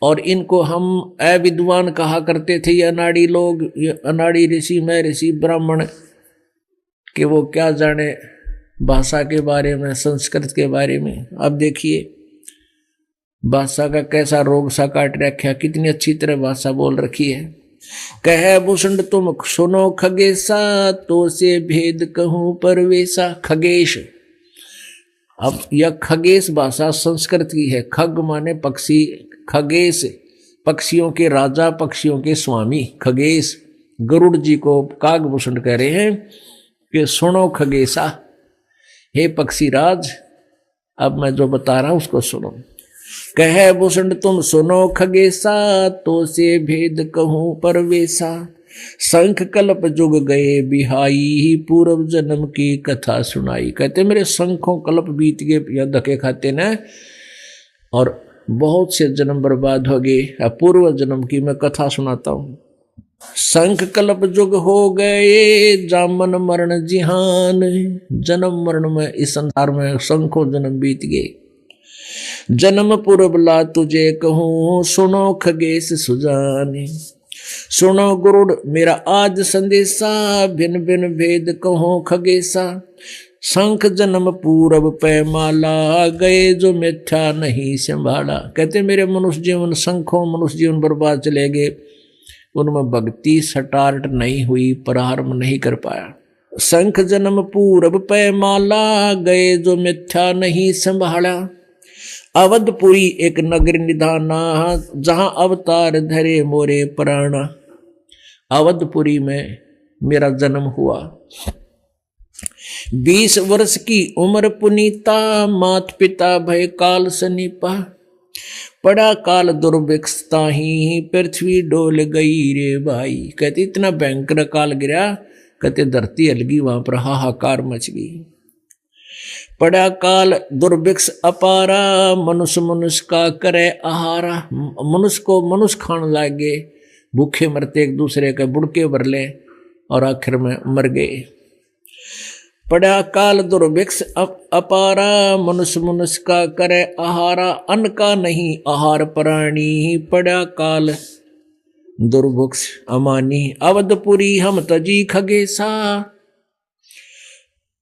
और इनको हम अविद्वान कहा करते थे, ये अनाड़ी लोग, ये अनाड़ी ऋषि, मैं ऋषि ब्राह्मण, कि वो क्या जाने भाषा के बारे में, संस्कृत के बारे में। अब देखिए भाषा का कैसा रोग सा काट रखा, कितनी अच्छी तरह भाषा बोल रखी है। कह भूषण तुम सुनो खगेसा, तो से भेद कहूं परवेशा। खगेश, अब यह खगेश भाषा संस्कृत की है। खग माने पक्षी, खगेश पक्षियों के राजा, पक्षियों के स्वामी। खगेश गरुड़ जी को काकभूषण कह रहे हैं कि सुनो खगेशा, हे पक्षी राज, अब मैं जो बता रहा हूं उसको सुनो। कह भूषण तुम सुनो खगेसा, तो से भेद कहूं परवेशा। शंख कल्प जुग गए बिहाई, पूर्व जन्म की कथा सुनाई। कहते मेरे शंखों कल्प बीत गए, या धके खाते न, और बहुत से जन्म बर्बाद हो गए। पूर्व जन्म की मैं कथा सुनाता हूँ। शंख कल्प जुग हो गए, जामन मरण जिहान। जन्म मरण में इस संसार में शंखों जन्म बीत गए। जन्म पूर्व ला तुझे कहूँ, सुनो खगेश सुजाने। सुनो गुरुड़ मेरा आज संदेशा, भिन्न भिन्न भेद कहो खगेशा। शंख जन्म पूरब पैमाला, गए जो मिथ्या नहीं संभाला। कहते मेरे मनुष्य जीवन, शंखों मनुष्य जीवन बर्बाद चले गए, उनमें भक्ति स्टार्ट नहीं हुई, प्रारंभ नहीं कर पाया। शंख जन्म पूरब पैमाला, गए जो मिथ्या नहीं संभाला। अवधपुरी एक नगर निधाना, जहां अवतार धरे मोरे प्राणा। अवधपुरी में मेरा जन्म हुआ। 20 वर्ष की उम्र पुनीता, मात पिता भय काल सनीपा। पड़ा काल दुर्भिक्षता ही, पृथ्वी डोल गई रे भाई। कहते इतना भयंकर काल गिरा, कहते धरती हलगी, वहां पर हाहाकार मच गई। पड़ा काल दुर्भिक्ष अपारा, मनुष्य मनुष्य का करे आहारा। मनुष्य को मनुष्य खाने लगे, भूखे मरते, एक दूसरे के बुड़के भर ले और आखिर में मर गए। पड़ा काल दुर्भिक्ष अपारा, मनुष्य मनुष्य का करे आहारा। अन्न का नहीं आहार प्राणी, पड़ा काल दुर्भिक्ष अमानी। अवधपुरी हम तजी खगेसा।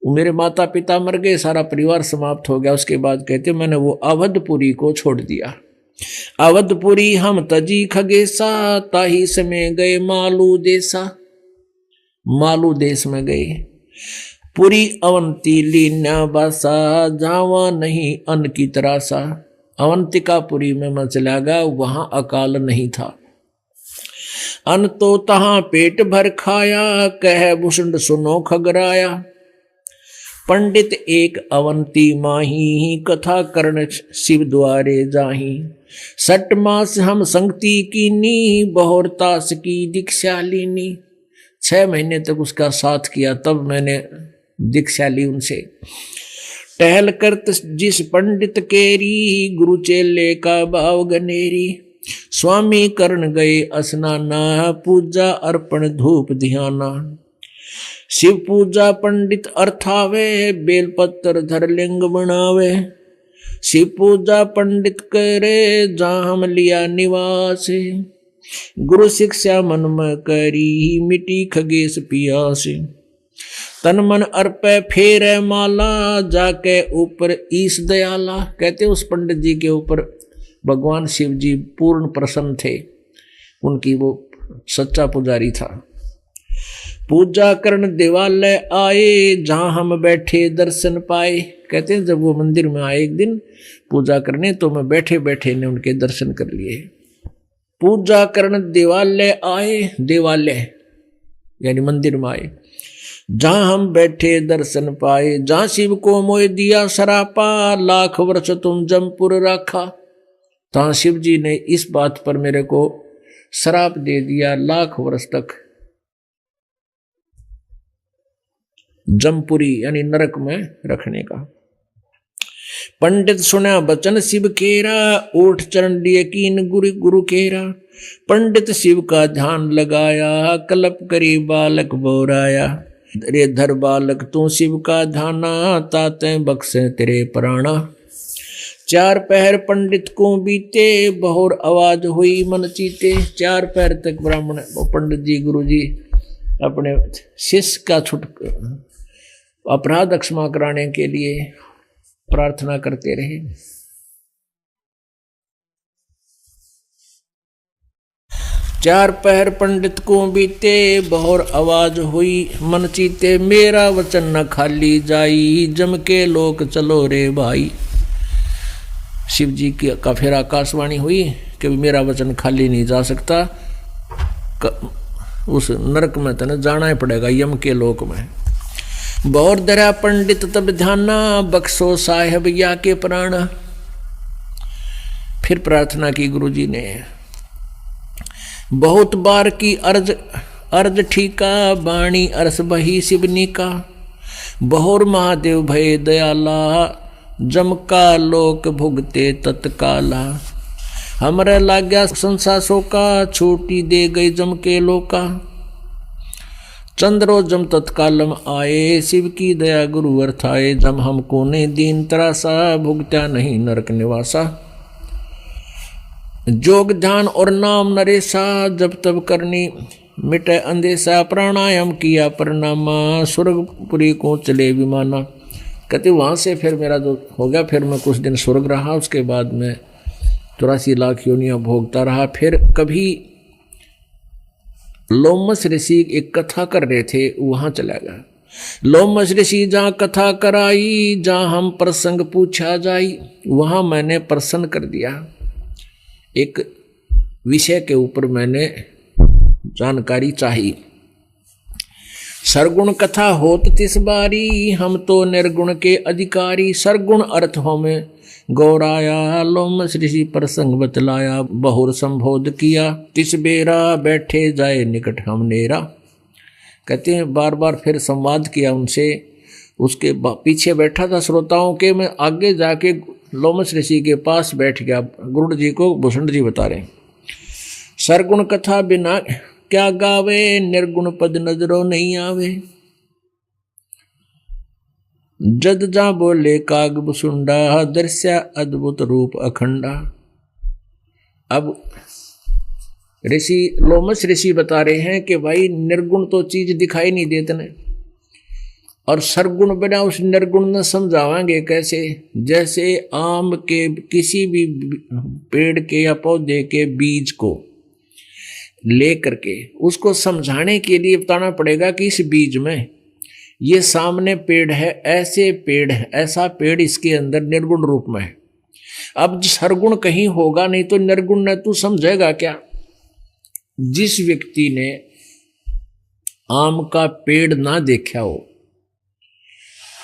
मेरे माता पिता मर गए, सारा परिवार समाप्त हो गया। उसके बाद कहते मैंने वो अवधपुरी को छोड़ दिया। अवधपुरी हम तजी खगेसा, ताही समय गए मालू देसा। मालू देश में गए। पुरी अवंती लीना बासा, जावा नहीं अन्न की तरासा। अवंतिकापुरी में मैं चला गया, वहां अकाल नहीं था। अन्न तो तहां पेट भर खाया, कह भूषण सुनो खगराया। पंडित एक अवंती माही, कथा कर्ण शिव द्वारे जाही। 6 मास हम संगति कीनी, बहुर तास की दीक्षा लीनी। 6 महीने तक उसका साथ किया, तब मैंने दीक्षा ली उनसे। टहल करत जिस पंडित केरी, गुरु चेले का भाव गनेरी। स्वामी कर्ण गए स्नाना, पूजा अर्पण धूप ध्याना। शिव पूजा पंडित अर्थावे, बेलपत्र धर लिंग बनावे। शिव पूजा पंडित करे, जहाँ हम लिया निवास। गुरु शिक्षा मन में करी, मिटी खगेश पियासे। तन मन अर्पे फेरे माला, जाके ऊपर ईश दयाला। कहते उस पंडित जी के ऊपर भगवान शिव जी पूर्ण प्रसन्न थे, उनकी वो सच्चा पुजारी था। पूजा करण देवालय आए, जहां हम बैठे दर्शन पाए। कहते हैं जब वो मंदिर में आए एक दिन पूजा करने, तो मैं बैठे बैठे ने उनके दर्शन कर लिए। पूजा करण देवालय आए, देवालय यानी मंदिर में आए। जहां हम बैठे दर्शन पाए, जहां शिव को मोह दिया सरापा, लाख वर्ष तुम जमपुर रखा। तहां शिव जी ने इस बात पर मेरे को श्राप दे दिया, लाख वर्ष तक जमपुरी यानी नरक में रखने का। पंडित सुना बचन शिव केरा, ओठ चरण लिए कीन गुरु गुरु केरा। पंडित शिव का ध्यान लगाया, कल्प करी बालक बोराया। रे धर बालक तू शिव का ध्याना, ताते बख्शे तेरे प्राणा। 4 पहर पंडित को बीते, बहुर आवाज हुई मन चीते। 4 पहर तक ब्राह्मण पंडित जी गुरु जी अपने शिष्य का अपराध क्षमा कराने के लिए प्रार्थना करते रहे। 4 पहर पंडित को बीते, बहुर आवाज हुई मन चीते। मेरा वचन न खाली जाई, जम के लोक चलो रे भाई। शिव जी की का फिर आकाशवाणी हुई कि मेरा वचन खाली नहीं जा सकता, उस नरक में तो जाना ही पड़ेगा, यम के लोक में। बहुत दरा पंडित तब ध्याना, बख्शो साहेब या के प्राण। फिर प्रार्थना की गुरुजी ने, बहुत बार की अर्ज ठीका, बाणी अरस बही शिवनी का। बहुर महादेव भय दयाला, जम का लोक भुगते तत्काला। हमरे लाग्या संसासों का, छोटी दे गई जम के लोका। चंद्रो जम तत्कालम आए, शिव की दया गुरु अर्थाए। जम हमको ने दीन तरासा, भुगत्या नहीं नरक निवासा। जोग ध्यान और नाम नरेसा, जब तब करनी मिटे अंदेशा। प्राणायाम किया परनामा, स्वर्गपुरी को चले विमाना। कहते वहाँ से फिर मेरा जो हो गया, फिर मैं कुछ दिन स्वर्ग रहा। उसके बाद में 84 लाख योनियाँ भोगता रहा। फिर कभी लोमस ऋषि एक कथा कर रहे थे, वहां चला गया। लोमस ऋषि जहाँ कथा कराई, जहाँ हम प्रसंग पूछा जाई, वहां मैंने प्रश्न कर दिया। एक विषय के ऊपर मैंने जानकारी चाहिए। सरगुण कथा होत तिस बारी, हम तो निर्गुण के अधिकारी। सरगुण अर्थ हो में गौराया, लोमस ऋषि प्रसंग बतलाया। बहुर संबोध किया, तिस बेरा बैठे जाए निकट हम नेरा। कहते हैं बार बार फिर संवाद किया उनसे, उसके पीछे बैठा था श्रोताओं के, मैं आगे जाके लोमस ऋषि के पास बैठ गया। गुरुड़ जी को भूषण जी बता रहे, सरगुण कथा बिना क्या गावे, निर्गुण पद नजरों नहीं आवे। जद जा बोले काग बुसुंडा, दर्श्या अद्भुत रूप अखंडा। अब ऋषि लोमस ऋषि बता रहे हैं कि भाई निर्गुण तो चीज दिखाई नहीं देते ने, और सरगुण बिना उस निर्गुण न समझावांगे कैसे। जैसे आम के किसी भी पेड़ के या पौधे के बीज को लेकर के उसको समझाने के लिए बताना पड़ेगा कि इस बीज में ये सामने पेड़ है, ऐसे पेड़ है, ऐसा पेड़ इसके अंदर निर्गुण रूप में है। अब सरगुण कहीं होगा नहीं तो निर्गुण न तू समझेगा क्या। जिस व्यक्ति ने आम का पेड़ ना देखा हो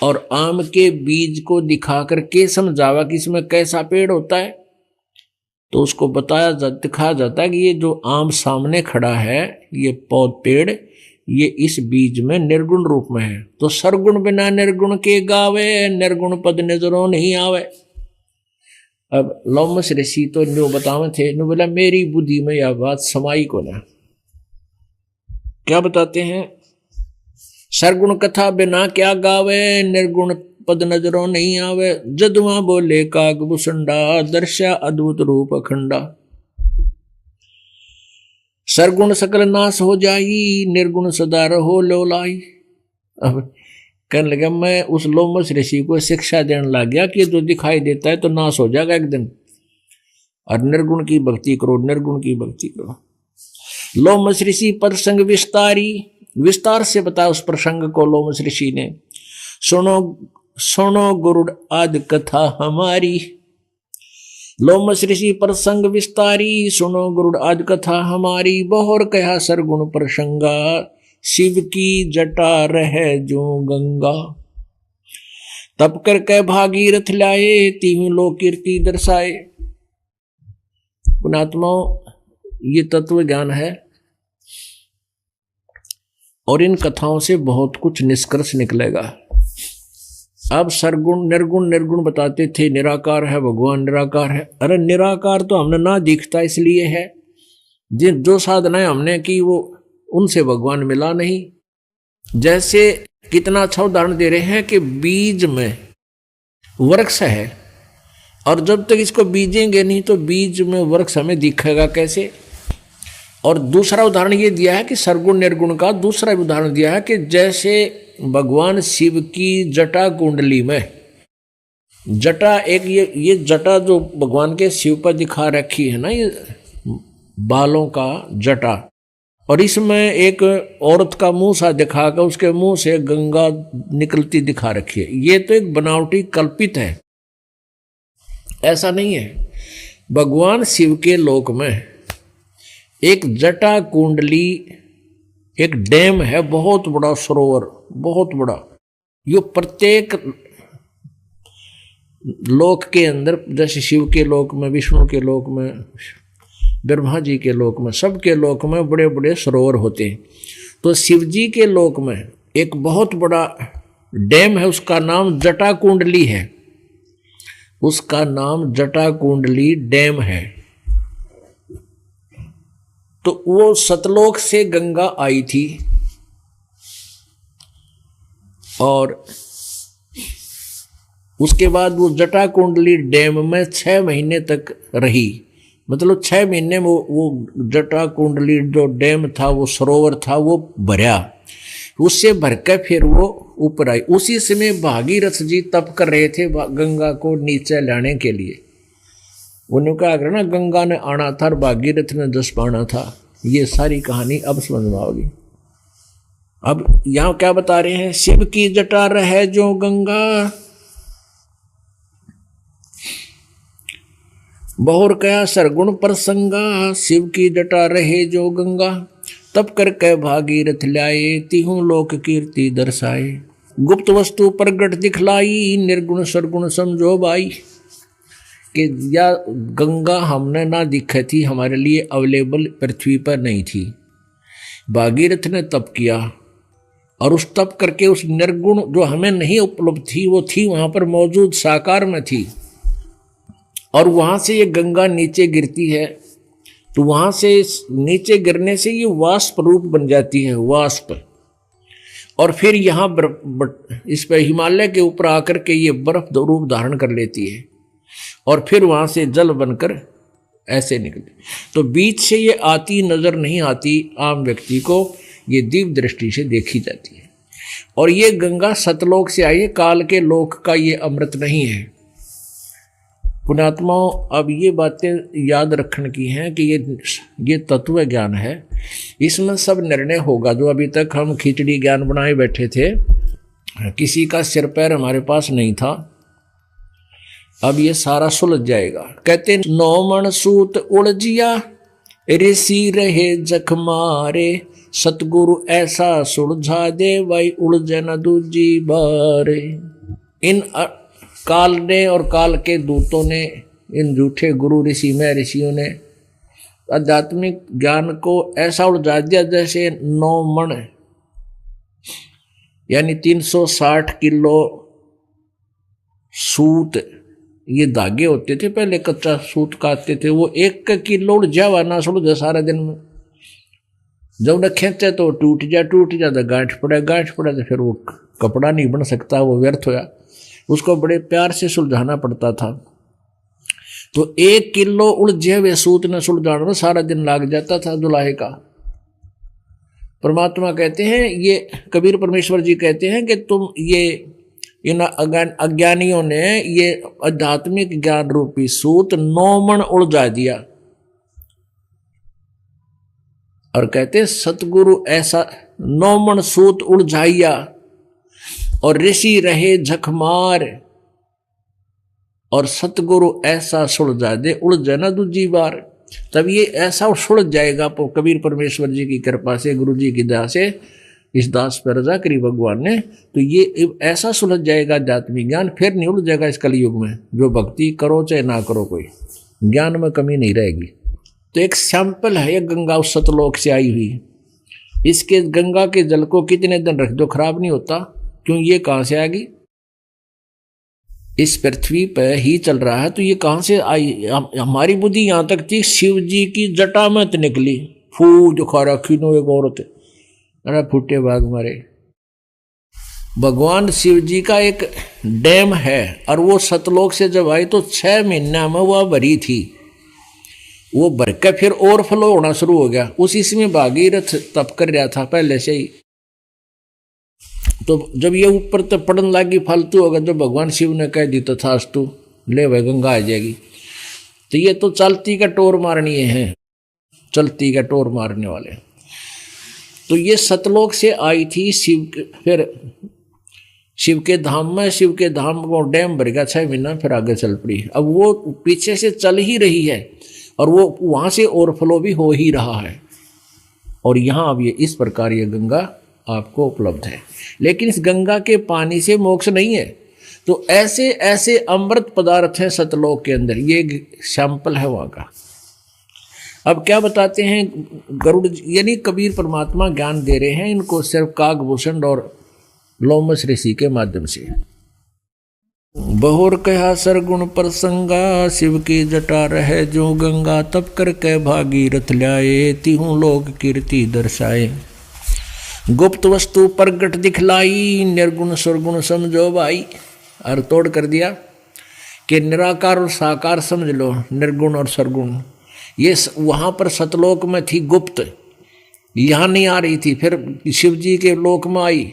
और आम के बीज को दिखा करके समझावा कि इसमें कैसा पेड़ होता है, तो उसको दिखाया जाता है कि ये जो आम सामने खड़ा है, ये पेड़, ये इस बीज में निर्गुण रूप में है। तो सरगुण बिना निर्गुण के गावे, निर्गुण पद नजरों नहीं आवे। अब लोमस ऋषि तो न्यू बतावे थे, न्यू बोला मेरी बुद्धि में यह बात समाई को ना। क्या बताते हैं, सरगुण कथा बिना क्या गावे, निर्गुण पद नजरों नहीं आवे। जदुआ बोले काग बुसंडा, दर्शा अद्भुत रूप अखंडा। सरगुण सकल नाश हो जाई, निर्गुण सदा रहो लोलाई। अब कहने लगा, मैं उस लोमस ऋषि को शिक्षा देने लग गया कि जो दिखाई देता है तो नाश हो जाएगा एक दिन, और निर्गुण की भक्ति करो, निर्गुण की भक्ति करो। लोमस ऋषि प्रसंग विस्तारी, विस्तार से बताया उस प्रसंग को लोमस ऋषि ने। सुनो सुनो गुरुड़ आदि कथा हमारी, लोमस ऋषि प्रसंग विस्तारी। सुनो गुरुड़ आदि कथा हमारी, बहुर कहा सरगुण प्रसंगा, शिव की जटा रहे जो गंगा। तप करके भागीरथ लाए, तीनों लोक कीर्ति दर्शाए। पुणात्माओं, ये तत्व ज्ञान है और इन कथाओं से बहुत कुछ निष्कर्ष निकलेगा। अब सरगुण निर्गुण, निर्गुण बताते थे, निराकार है भगवान, निराकार है। अरे निराकार तो हमने ना दिखता इसलिए है, जिन जो साधनाएं हमने की वो उनसे भगवान मिला नहीं। जैसे कितना अच्छा उदाहरण दे रहे हैं कि बीज में वृक्ष है, और जब तक इसको बीजेंगे नहीं तो बीज में वृक्ष हमें दिखेगा कैसे। और दूसरा उदाहरण ये दिया है कि सरगुण निर्गुण का दूसरा उदाहरण दिया है कि जैसे भगवान शिव की जटा कुंडली में जटा, एक ये जटा जो भगवान के शिव पर दिखा रखी है ना, ये बालों का जटा, और इसमें एक औरत का मुंह सा दिखाकर उसके मुंह से गंगा निकलती दिखा रखी है। ये तो एक बनावटी कल्पित है, ऐसा नहीं है। भगवान शिव के लोक में एक जटा कुंडली, एक डैम है, बहुत बड़ा सरोवर, बहुत बड़ा। यो प्रत्येक लोक के अंदर, जैसे शिव के लोक में, विष्णु के लोक में, ब्रह्मा जी के लोक में, सबके लोक में बड़े बड़े सरोवर होते हैं। तो शिव जी के लोक में एक बहुत बड़ा डैम है, उसका नाम जटा कुंडली है, उसका नाम जटा कुंडली डैम है। तो वो सतलोक से गंगा आई थी और उसके बाद वो जटा कुंडली डैम में 6 महीने तक रही। मतलब 6 महीने में वो जटा कुंडली जो डैम था, वो सरोवर था, वो भरा। उससे भरकर फिर वो ऊपर आई। उसी समय भागीरथ जी तप कर रहे थे गंगा को नीचे लाने के लिए। उन्होंने कहा ना, गंगा ने आना था और भागीरथ ने जस पाना था। ये सारी कहानी अब समझ में आओगी। अब यहां क्या बता रहे हैं, शिव की जटा रहे जो गंगा, बहुर कया सरगुण प्रसंगा, शिव की जटा रहे जो गंगा। तब कर कै भागीरथ ल्याए, तिहु लोक कीर्ति दर्शाए। गुप्त वस्तु प्रगट दिखलाई, निर्गुण सरगुण समझो भाई। कि या गंगा हमने ना दिखी थी, हमारे लिए अवेलेबल पृथ्वी पर नहीं थी। भागीरथ ने तप किया और उस तप करके उस निर्गुण जो हमें नहीं उपलब्ध थी वो थी वहां पर मौजूद, साकार में थी। और वहां से ये गंगा नीचे गिरती है तो वहां से नीचे गिरने से ये वाष्प रूप बन जाती है, वाष्प। और फिर यहाँ इस पर हिमालय के ऊपर आकर के ये बर्फ रूप धारण कर लेती है और फिर वहां से जल बनकर ऐसे निकलती। तो बीच से ये आती नजर नहीं आती आम व्यक्ति को, ये दिव्य दृष्टि से देखी जाती है। और ये गंगा सतलोक से आई है, काल के लोक का ये अमृत नहीं है। पुण्यात्माओं, अब ये बातें याद रखने की हैं कि ये तत्व ज्ञान है, इसमें सब निर्णय होगा। जो अभी तक हम खिचड़ी ज्ञान बनाए बैठे थे, किसी का सिर पैर हमारे पास नहीं था, अब ये सारा सुलझ जाएगा। कहते 9 मन सूत उलझिया, ऋषि रहे जख मारे, सतगुरु ऐसा सुलझा दे, वही उलझे न दूजी बारे। इन काल ने और काल के दूतों ने, इन झूठे गुरु ऋषि में ऋषियों ने आध्यात्मिक ज्ञान को ऐसा उलझा दिया जैसे 9 मण यानी 360 किलो सूत, ये धागे होते थे पहले, कच्चा सूत काटते थे, वो 1 किलो उलझा हुआ ना सुलझा सारा दिन में। जब न खींचे तो टूट जा, गांठ पड़ा तो फिर वो कपड़ा नहीं बन सकता, वो व्यर्थ होया। उसको बड़े प्यार से सुलझाना पड़ता था। तो 1 किलो उलझे हुए सूत ने सुलझाने में सारा दिन लग जाता था दुल्हे का। परमात्मा कहते हैं, ये कबीर परमेश्वर जी कहते हैं कि तुम ये इन अज्ञानियों ने ये आध्यात्मिक ज्ञान रूपी सूत 9 मण उलझा दिया। और कहते सतगुरु ऐसा 9 मण सूत उलझाइया, और ऋषि रहे झकमार, और सतगुरु ऐसा सुलझा दे, उलझे ना दूजी बार। तब ये ऐसा सुलझ जाएगा कबीर परमेश्वर जी की कृपा से, गुरु जी की दया से, इस दास पर रजा करी भगवान ने, तो ये ऐसा सुलझ जाएगा आध्यात्मिक ज्ञान, फिर नहीं उलझेगा इस कलयुग में। जो भक्ति करो चाहे ना करो, कोई ज्ञान में कमी नहीं रहेगी। तो एक सैंपल है ये गंगा उस सतलोक से आई हुई। इसके गंगा के जल को कितने दिन रख दो खराब नहीं होता, क्यों? ये कहां से आएगी? इस पृथ्वी पर ही चल रहा है, तो ये कहां से आई? हमारी बुद्धि यहां तक थी, शिव जी की जटा में निकली, फूल खा रखी नो एक औरत, अरे फूटे भाग मारे। भगवान शिव जी का एक डैम है, और वो सतलोक से जब आई तो 6 महीना में वह भरी थी। वो भर के फिर ओवरफ्लो होना शुरू हो गया। इसमें भागीरथ तप कर रहा था पहले से ही। तो जब ये ऊपर तक पड़न लगी फालतू होगा, जो भगवान शिव ने कह दी तथास्तु, ले भाई गंगा आ जाएगी। तो ये तो चलती का टोर मारनी है, चलती का टोर मारने वाले। तो ये सतलोक से आई थी फिर शिव के धाम में, शिव के धाम को डैम भर गया 6 महीना, फिर आगे चल पड़ी। अब वो पीछे से चल ही रही है और वो वहां से ओवरफ्लो भी हो ही रहा है। और यहाँ अब ये इस प्रकार ये गंगा आपको उपलब्ध है। लेकिन इस गंगा के पानी से मोक्ष नहीं है। तो ऐसे ऐसे अमृत पदार्थ हैं सतलोक के अंदर, ये सैंपल है वहाँ का। अब क्या बताते हैं गरुड़, यानी कबीर परमात्मा ज्ञान दे रहे हैं इनको सिर्फ कागभूषण और लोमस ऋषि के माध्यम से। बहुर कहा सरगुण प्रसंगा, शिव की जटा रहे जो गंगा, तप कर के भागीरथ ल्याए, तिहु लोक कीर्ति दर्शाए। गुप्त वस्तु प्रगट दिखलाई, निर्गुण सरगुण समझो भाई। और तोड़ कर दिया कि निराकार और साकार समझ लो, निर्गुण और सरगुण। ये वहां पर सतलोक में थी गुप्त, यहाँ नहीं आ रही थी। फिर शिव जी के लोक में आई,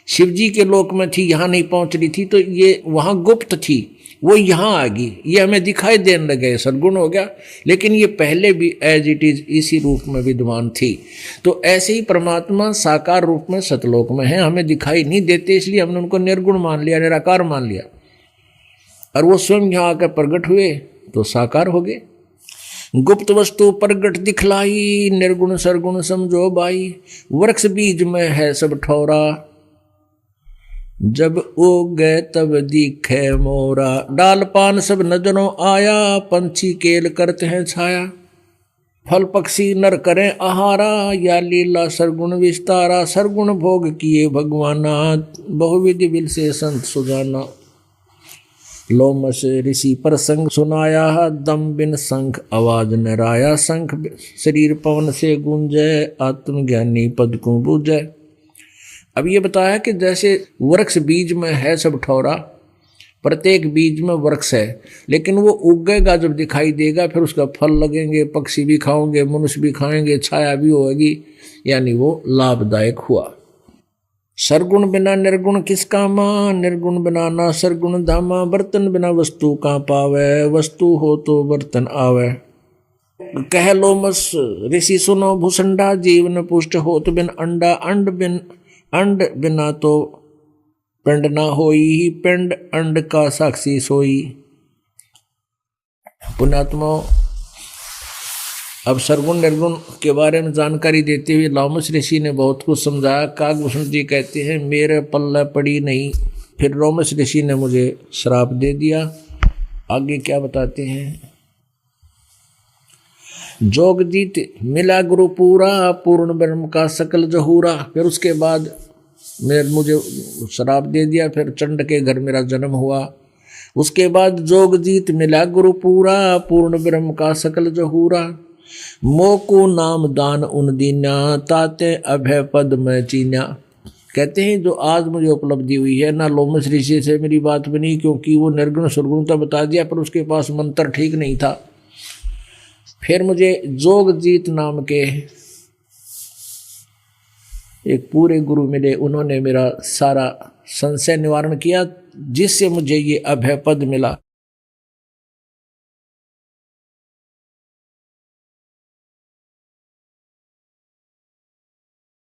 शिव जी के लोक में थी, यहाँ नहीं पहुंच रही थी। तो ये वहाँ गुप्त थी, वो यहाँ आ गई, ये हमें दिखाई देने लगे, सद्गुण हो गया। लेकिन ये पहले भी एज इट इज इसी रूप में विद्यमान थी। तो ऐसे ही परमात्मा साकार रूप में सतलोक में है, हमें दिखाई नहीं देते, इसलिए हमने उनको निर्गुण मान लिया, निराकार मान लिया। और वो स्वयं यहाँ आकर प्रकट हुए तो साकार हो गए। गुप्त वस्तु प्रगट दिखलाई, निर्गुण सरगुण समझो बाई। वृक्ष बीज में है सब ठौरा, जब उगे तब दिखे मोरा। डाल पान सब नजरों आया, पंछी केल करते हैं छाया। फल पक्षी नर करें आहारा, या लीला सरगुण विस्तारा। सरगुण भोग किए भगवाना, बहुविधि बिल से संत सुजाना। लोमश ऋषि प्रसंग सुनाया, दम बिन शंख आवाज नराया। शंख शरीर पवन से गूंजे, आत्मज्ञानी पद को बूझे। अब ये बताया कि जैसे वृक्ष बीज में है सब ठौरा, प्रत्येक बीज में वृक्ष है, लेकिन वो उगेगा जब दिखाई देगा, फिर उसका फल लगेंगे, पक्षी भी खाओगे, मनुष्य भी खाएंगे, छाया भी होगी, यानी वो लाभदायक हुआ। सरगुण बिना निर्गुण किस कामा, निर्गुण बिना ना सरगुण धामा। बर्तन बिना वस्तु का पावे, वस्तु हो तो बर्तन आवे। कह लोमस ऋषि सुनो भूसंडा, जीवन पुष्ट हो तो बिन अंडा। अंड बिना तो पिंड ना होई, पिंड अंड का साक्षी सोई। पुण्यात्मा, अब सरगुण निर्गुण के बारे में जानकारी देते हुए लोमस ऋषि ने बहुत कुछ समझाया। काकभूषण जी कहते हैं मेरे पल्ले पड़ी नहीं, फिर लोमस ऋषि ने मुझे श्राप दे दिया। आगे क्या बताते हैं, जोगजीत मिला गुरु पूरा, पूर्ण ब्रह्म का सकल जहूरा। फिर उसके बाद मुझे श्राप दे दिया, फिर चंड के घर मेरा जन्म हुआ। उसके बाद जोगजीत मिला गुरु पूरा, पूर्ण ब्रह्म का सकल जहूरा। मोकू नाम दान उन दीना, ताते अभय पद में चीन्या। कहते हैं जो आज मुझे उपलब्धि हुई है ना, लोमस ऋषि से मेरी बात बनी, क्योंकि वो निर्गुण सुरगुण तो बता दिया, पर उसके पास मंत्र ठीक नहीं था। फिर मुझे जोगजीत नाम के एक पूरे गुरु मिले, उन्होंने मेरा सारा संशय निवारण किया, जिससे मुझे ये अभय पद मिला।